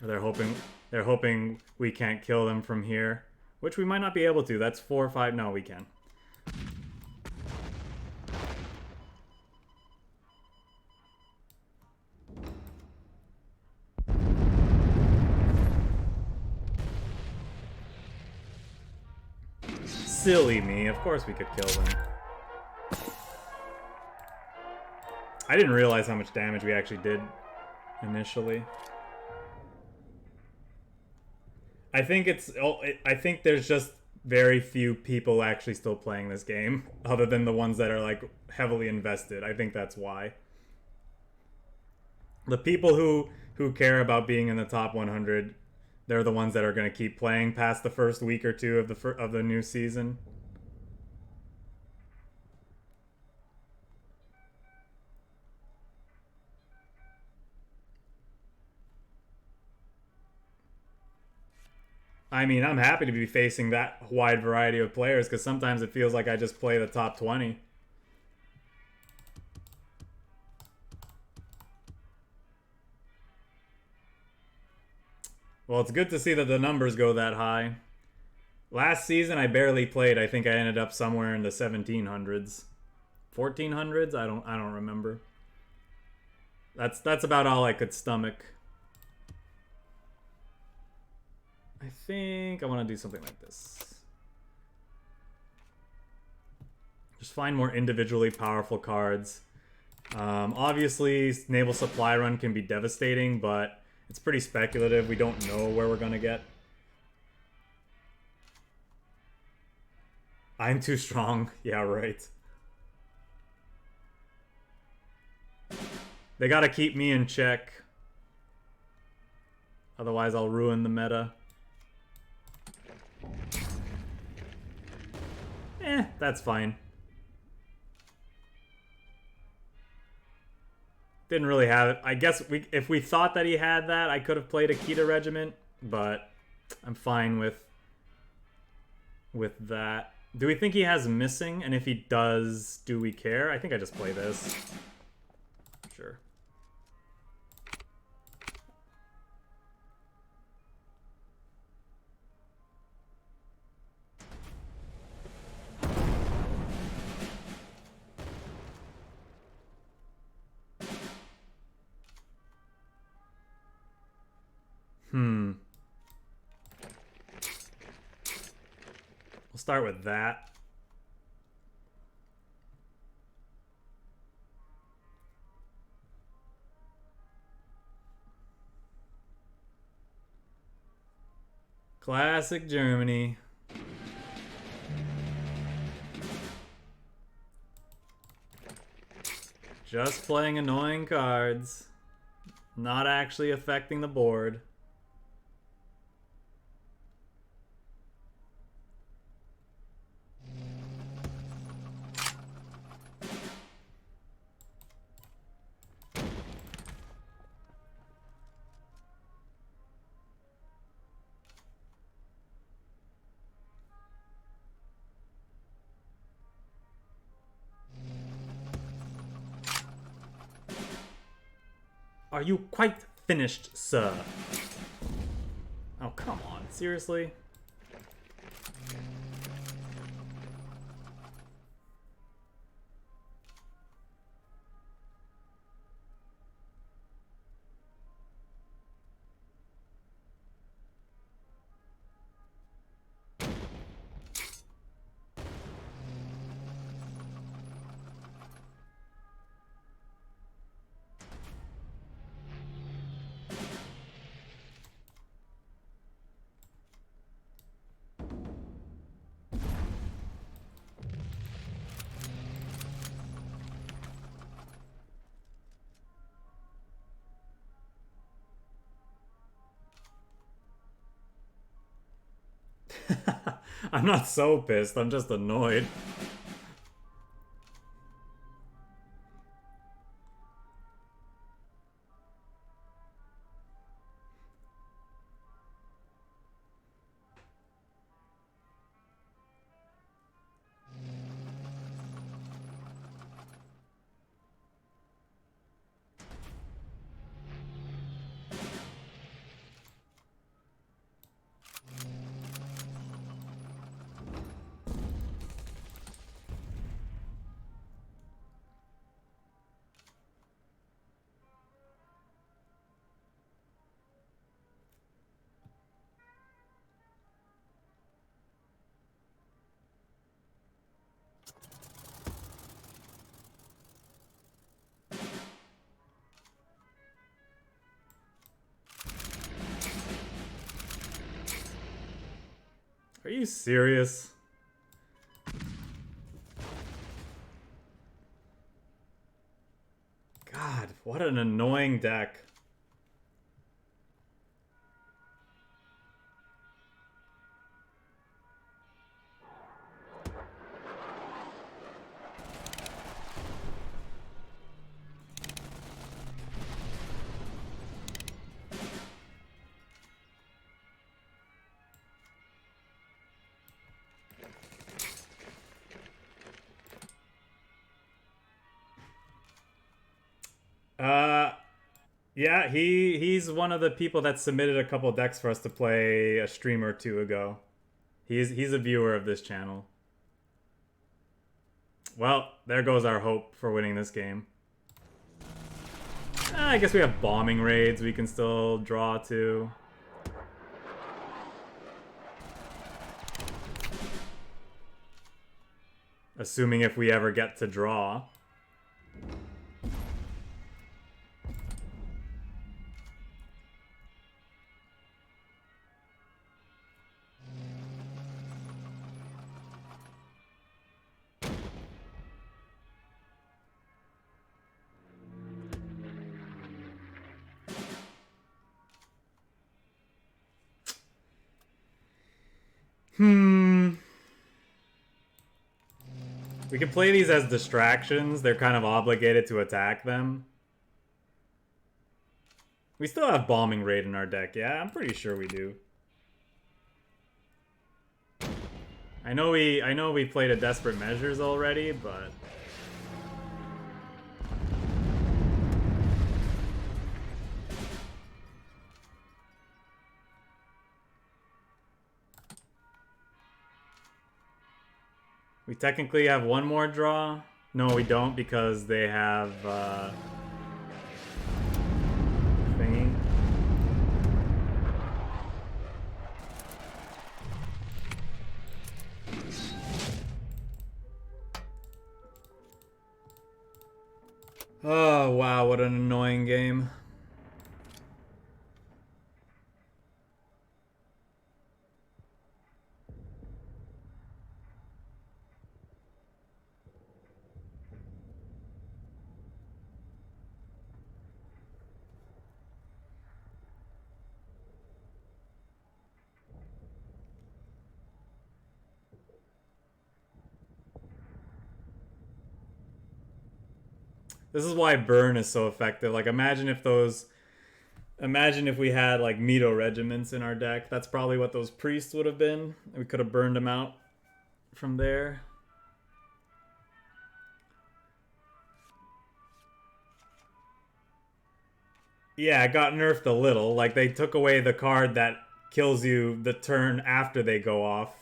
Speaker 1: They're hoping we can't kill them from here, which we might not be able to. That's 4 or 5. No, we can. Silly me. Of course we could kill them. I didn't realize how much damage we actually did initially. I think I think there's just very few people actually still playing this game, other than the ones that are like heavily invested. I think that's why. The people who care about being in the top 100, they're the ones that are going to keep playing past the first week or two of the new season. I mean, I'm happy to be facing that wide variety of players, because sometimes it feels like I just play the top 20. Well, it's good to see that the numbers go that high. Last season, I barely played. I think I ended up somewhere in the 1700s. 1400s? I don't remember. That's about all I could stomach. I think I want to do something like this. Just find more individually powerful cards. Obviously, Naval Supply Run can be devastating, but it's pretty speculative. We don't know where we're going to get. I'm too strong. Yeah, right. They gotta keep me in check. Otherwise, I'll ruin the meta. That's fine. Didn't really have it. I guess if we thought that he had that, I could have played AKITA Regiment, but I'm fine with that. Do we think he has missing? And if he does, do we care? I think I just play this. Sure. We'll start with that. Classic Germany. Just playing annoying cards. Not actually affecting the board. Are you quite finished, sir? Oh, come on. Seriously? I'm not so pissed, I'm just annoyed. Are you serious? God, what an annoying deck. Yeah, he's one of the people that submitted a couple decks for us to play a stream or two ago. He's a viewer of this channel. Well, there goes our hope for winning this game. I guess we have bombing raids we can still draw to. Assuming if we ever get to draw. We can play these as distractions. They're kind of obligated to attack them. We still have bombing raid in our deck, yeah? I'm pretty sure we do. I know we played a Desperate Measures already, but we technically have one more draw. No, we don't, because they have thingy. Oh wow, what an annoying game. This is why burn is so effective. Like, imagine if we had like Mito regiments in our deck. That's probably what those priests would have been. We could have burned them out from there. Yeah, it got nerfed a little. Like, they took away the card that kills you the turn after they go off.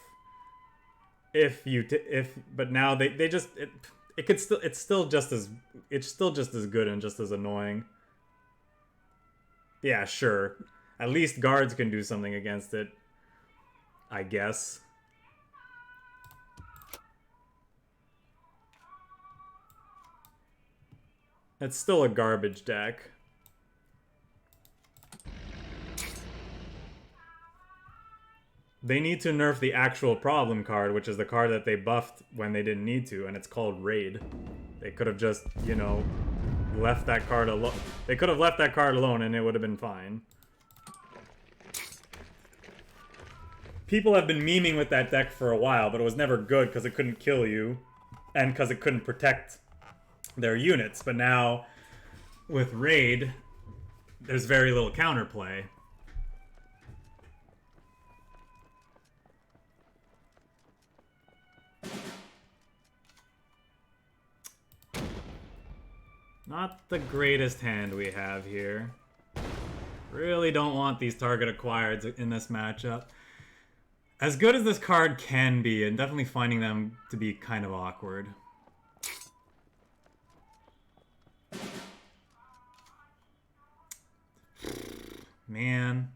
Speaker 1: But now they just it's still just as good and just as annoying. Yeah, sure. At least guards can do something against it, I guess. It's still a garbage deck. They need to nerf the actual problem card, which is the card that they buffed when they didn't need to, and it's called Raid. They could have just, you know, left that card alone. They could have left that card alone and it would have been fine. People have been memeing with that deck for a while, but it was never good because it couldn't kill you and because it couldn't protect their units. But now, with Raid, there's very little counterplay. Not the greatest hand we have here. Really don't want these target acquireds in this matchup. As good as this card can be, and definitely finding them to be kind of awkward. Man.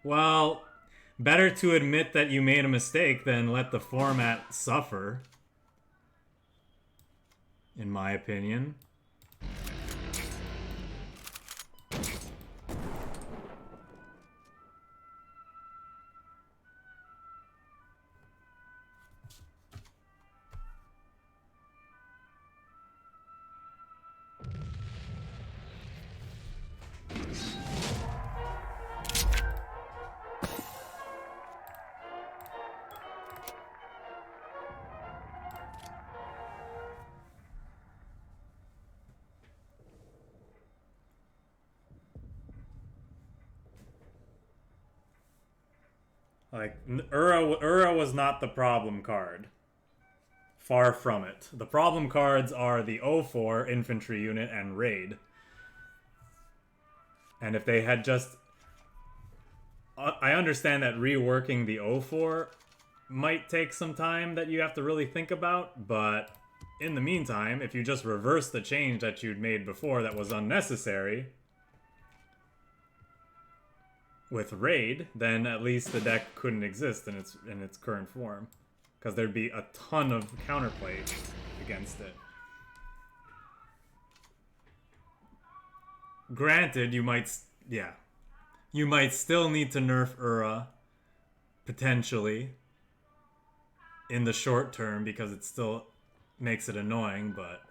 Speaker 1: Well, better to admit that you made a mistake than let the format suffer, in my opinion. Like, Ura was not the problem card. Far from it. The problem cards are the 04 infantry unit and Raid. And if they had just... I understand that reworking the 04 might take some time that you have to really think about, but in the meantime, if you just reverse the change that you'd made before that was unnecessary with Raid, then at least the deck couldn't exist in its current form, because there'd be a ton of counterplay against it. Granted, you might still need to nerf Ura potentially in the short term because it still makes it annoying, but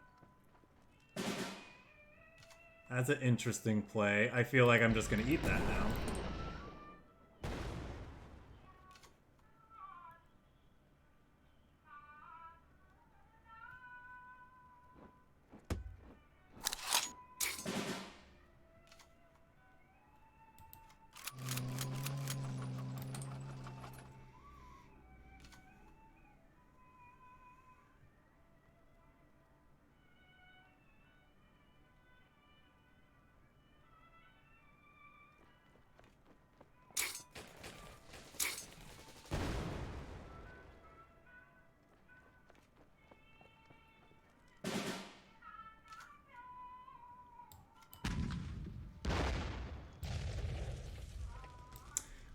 Speaker 1: that's an interesting play. I feel like I'm just gonna eat that now.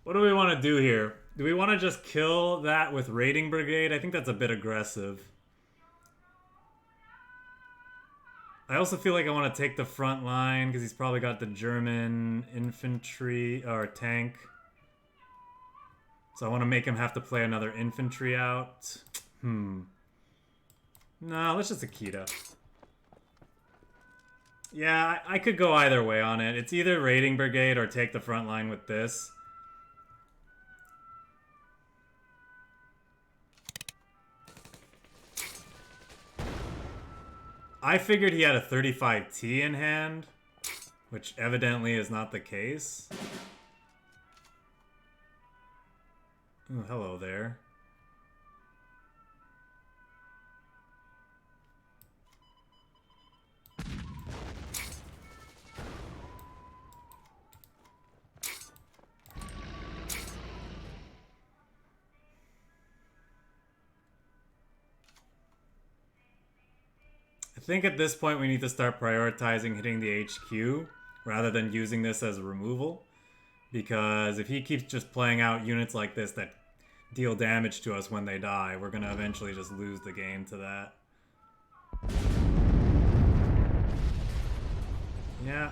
Speaker 1: What do we want to do here? Do we want to just kill that with Raiding Brigade? I think that's a bit aggressive. I also feel like I want to take the front line because he's probably got the German infantry or tank. So I want to make him have to play another infantry out. No, let's just AKITA. Yeah, I could go either way on it. It's either Raiding Brigade or take the front line with this. I figured he had a 35T in hand, which evidently is not the case. Ooh, hello there. I think at this point we need to start prioritizing hitting the HQ rather than using this as a removal, because if he keeps just playing out units like this that deal damage to us when they die, we're gonna eventually just lose the game to that. Yeah.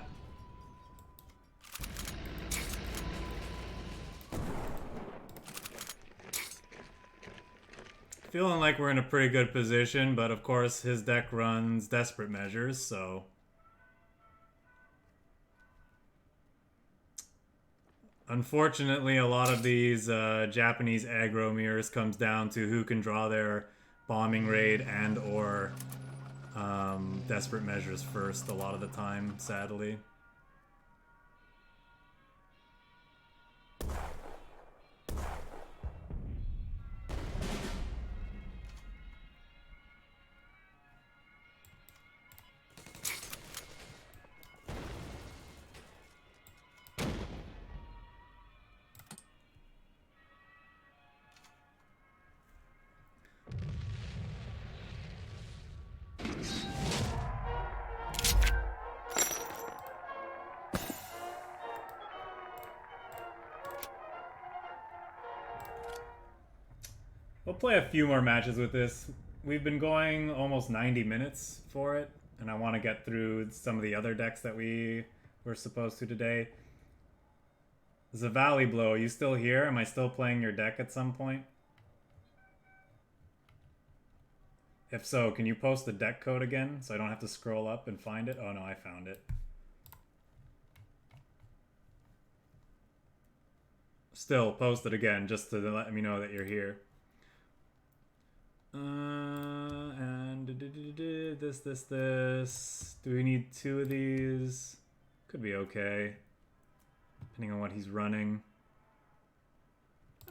Speaker 1: Feeling like we're in a pretty good position, but of course his deck runs Desperate Measures, so... Unfortunately, a lot of these Japanese aggro mirrors comes down to who can draw their bombing raid and or Desperate Measures first a lot of the time, sadly. We'll play a few more matches with this. We've been going almost 90 minutes for it, and I want to get through some of the other decks that we were supposed to today. Zavali Blow, are you still here? Am I still playing your deck at some point? If so, can you post the deck code again so I don't have to scroll up and find it? Oh no, I found it. Still, post it again just to let me know that you're here. And this. Do we need two of these? Could be okay. Depending on what he's running.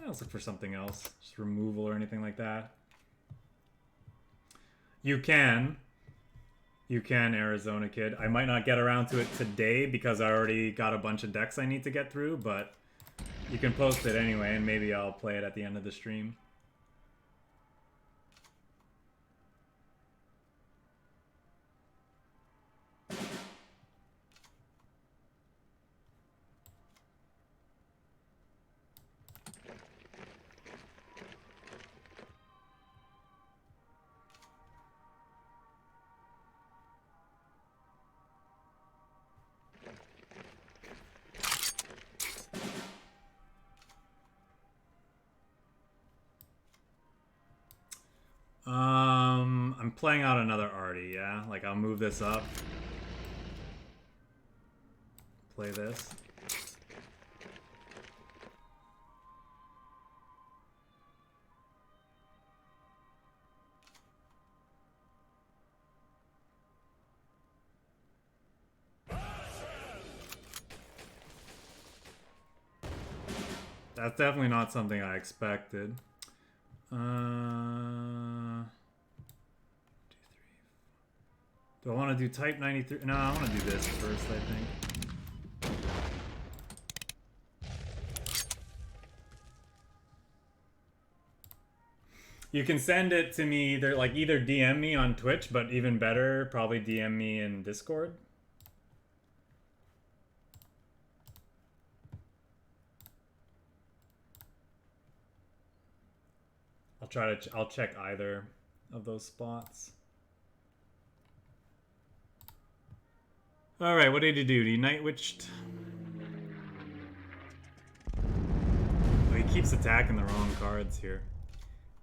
Speaker 1: Let's look for something else. Just removal or anything like that. You can, Arizona Kid. I might not get around to it today because I already got a bunch of decks I need to get through, but you can post it anyway, and maybe I'll play it at the end of the stream. I'm playing out another Arty, yeah? Like, I'll move this up. Play this. That's definitely not something I expected. 2, 3. Do I want to do Type 93? No, I want to do this first, I think. You can send it to me either DM me on Twitch, but even better, probably DM me in Discord. I'll check either of those spots. All right, what did he do? He night witched. Oh, he keeps attacking the wrong cards here.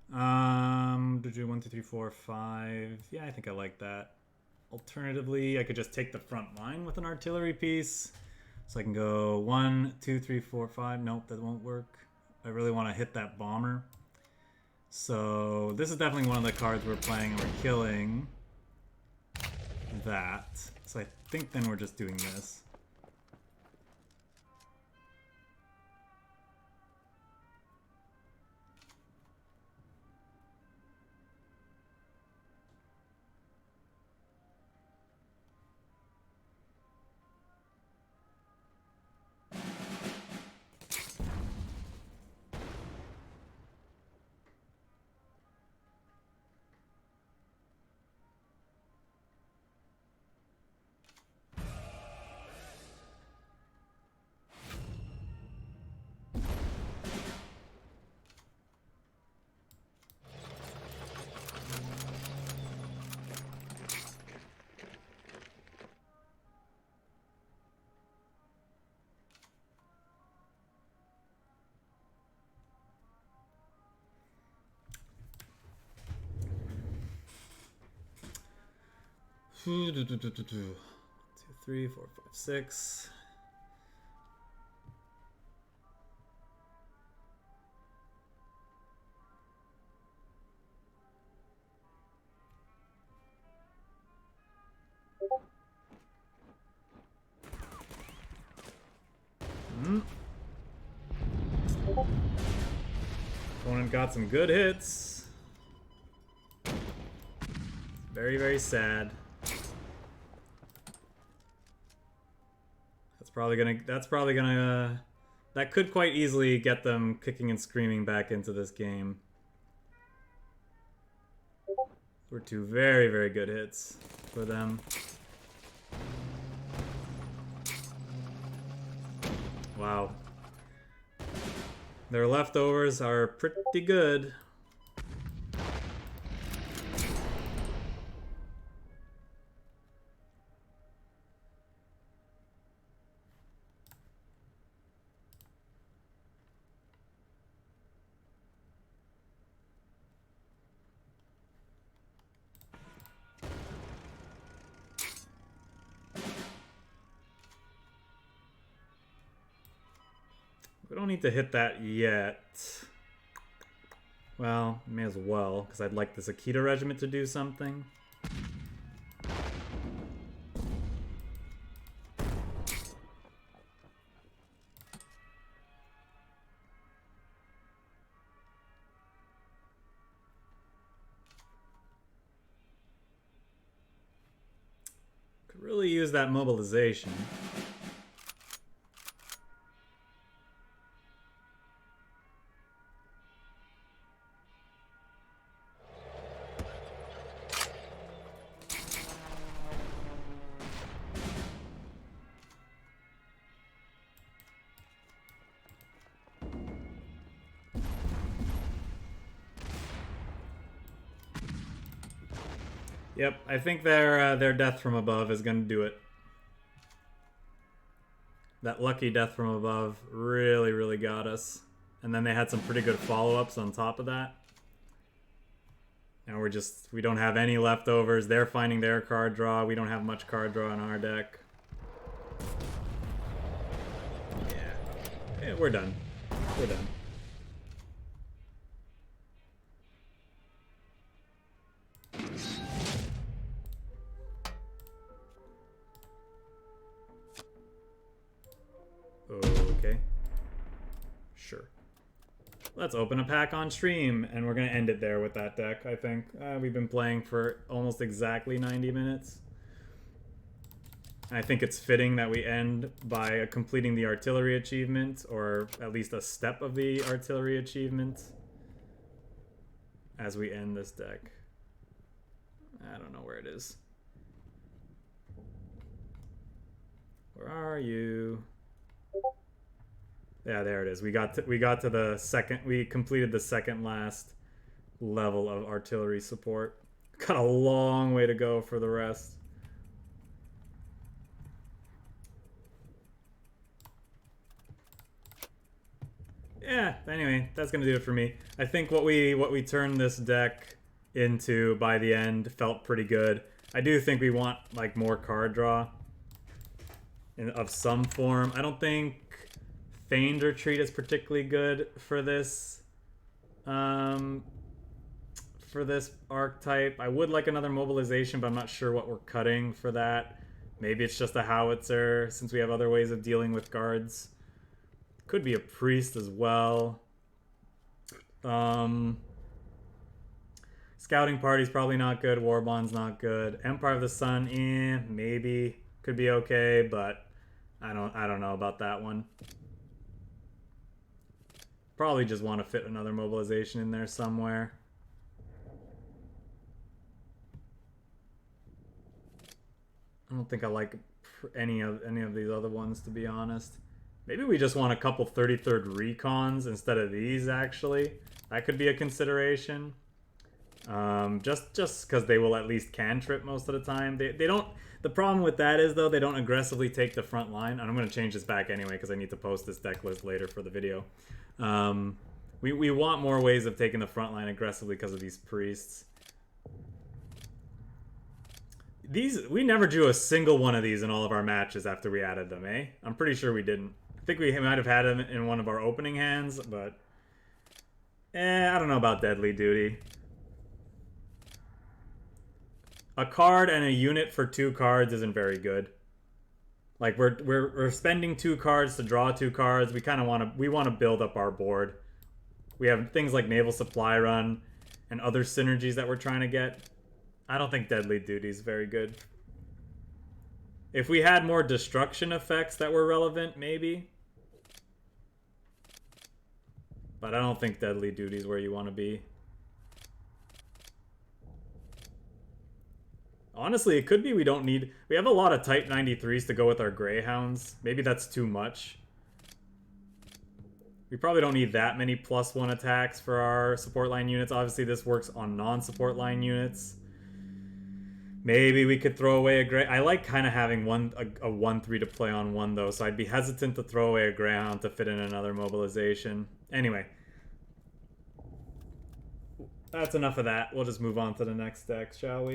Speaker 1: 1, 2, 3, 4, 5. Yeah, I think I like that. Alternatively, I could just take the front line with an artillery piece. So I can go 1, 2, 3, 4, 5. Nope, that won't work. I really want to hit that bomber. So this is definitely one of the cards we're playing, and we're killing that. So I think then we're just doing this. 2, 3, 4, 5, 6. Opponent got some good hits. Very, very sad. That could quite easily get them kicking and screaming back into this game. Were two very, very good hits for them. Wow. Their leftovers are pretty good. We don't need to hit that yet. Well, may as well, because I'd like this AKITA regiment to do something. Could really use that mobilization. Yep, I think their death from above is going to do it. That lucky death from above really, really got us. And then they had some pretty good follow-ups on top of that. Now we don't have any leftovers. They're finding their card draw. We don't have much card draw in our deck. Yeah, we're done. We're done. Okay. Sure. Let's open a pack on stream, and we're going to end it there with that deck, I think. We've been playing for almost exactly 90 minutes. I think it's fitting that we end by completing the artillery achievement, or at least a step of the artillery achievement, as we end this deck. I don't know where it is. Where are you? Yeah, there it is. We got to the second. We completed the second last level of artillery support. Got a long way to go for the rest. Yeah. Anyway, that's gonna do it for me. I think what we turned this deck into by the end felt pretty good. I do think we want like more card draw of some form. I don't think Feigned Retreat is particularly good for this archetype. I would like another mobilization, but I'm not sure what we're cutting for that. Maybe it's just a howitzer, since we have other ways of dealing with guards. Could be a priest as well. Scouting Party's probably not good. Warbond's not good. Empire of the Sun, maybe. Could be okay, but I don't know about that one. Probably just want to fit another mobilization in there somewhere. I don't think I like any of these other ones, to be honest. Maybe we just want a couple 33rd recons instead of these, actually. That could be a consideration. Just because they will at least cantrip most of the time. They don't. The problem with that is, though, they don't aggressively take the front line. And I'm going to change this back anyway because I need to post this deck list later for the video. We want more ways of taking the front line aggressively because of these priests. These, we never drew a single one of these in all of our matches after we added them, eh? I'm pretty sure we didn't. I think we might have had them in one of our opening hands, but... I don't know about Deadly Duty. A card and a unit for 2 cards isn't very good. Like, we're spending 2 cards to draw 2 cards. We kind of want to build up our board. We have things like Naval Supply Run and other synergies that we're trying to get. I don't think Deadly Duty is very good. If we had more destruction effects that were relevant, maybe. But I don't think Deadly Duty is where you want to be. Honestly, it could be we don't need... We have a lot of Type 93s to go with our Greyhounds. Maybe that's too much. We probably don't need that many +1 attacks for our support line units. Obviously, this works on non-support line units. Maybe we could throw away a Grey... I like kind of having a 1-3 to play on 1, though, so I'd be hesitant to throw away a Greyhound to fit in another mobilization. Anyway. That's enough of that. We'll just move on to the next deck, shall we?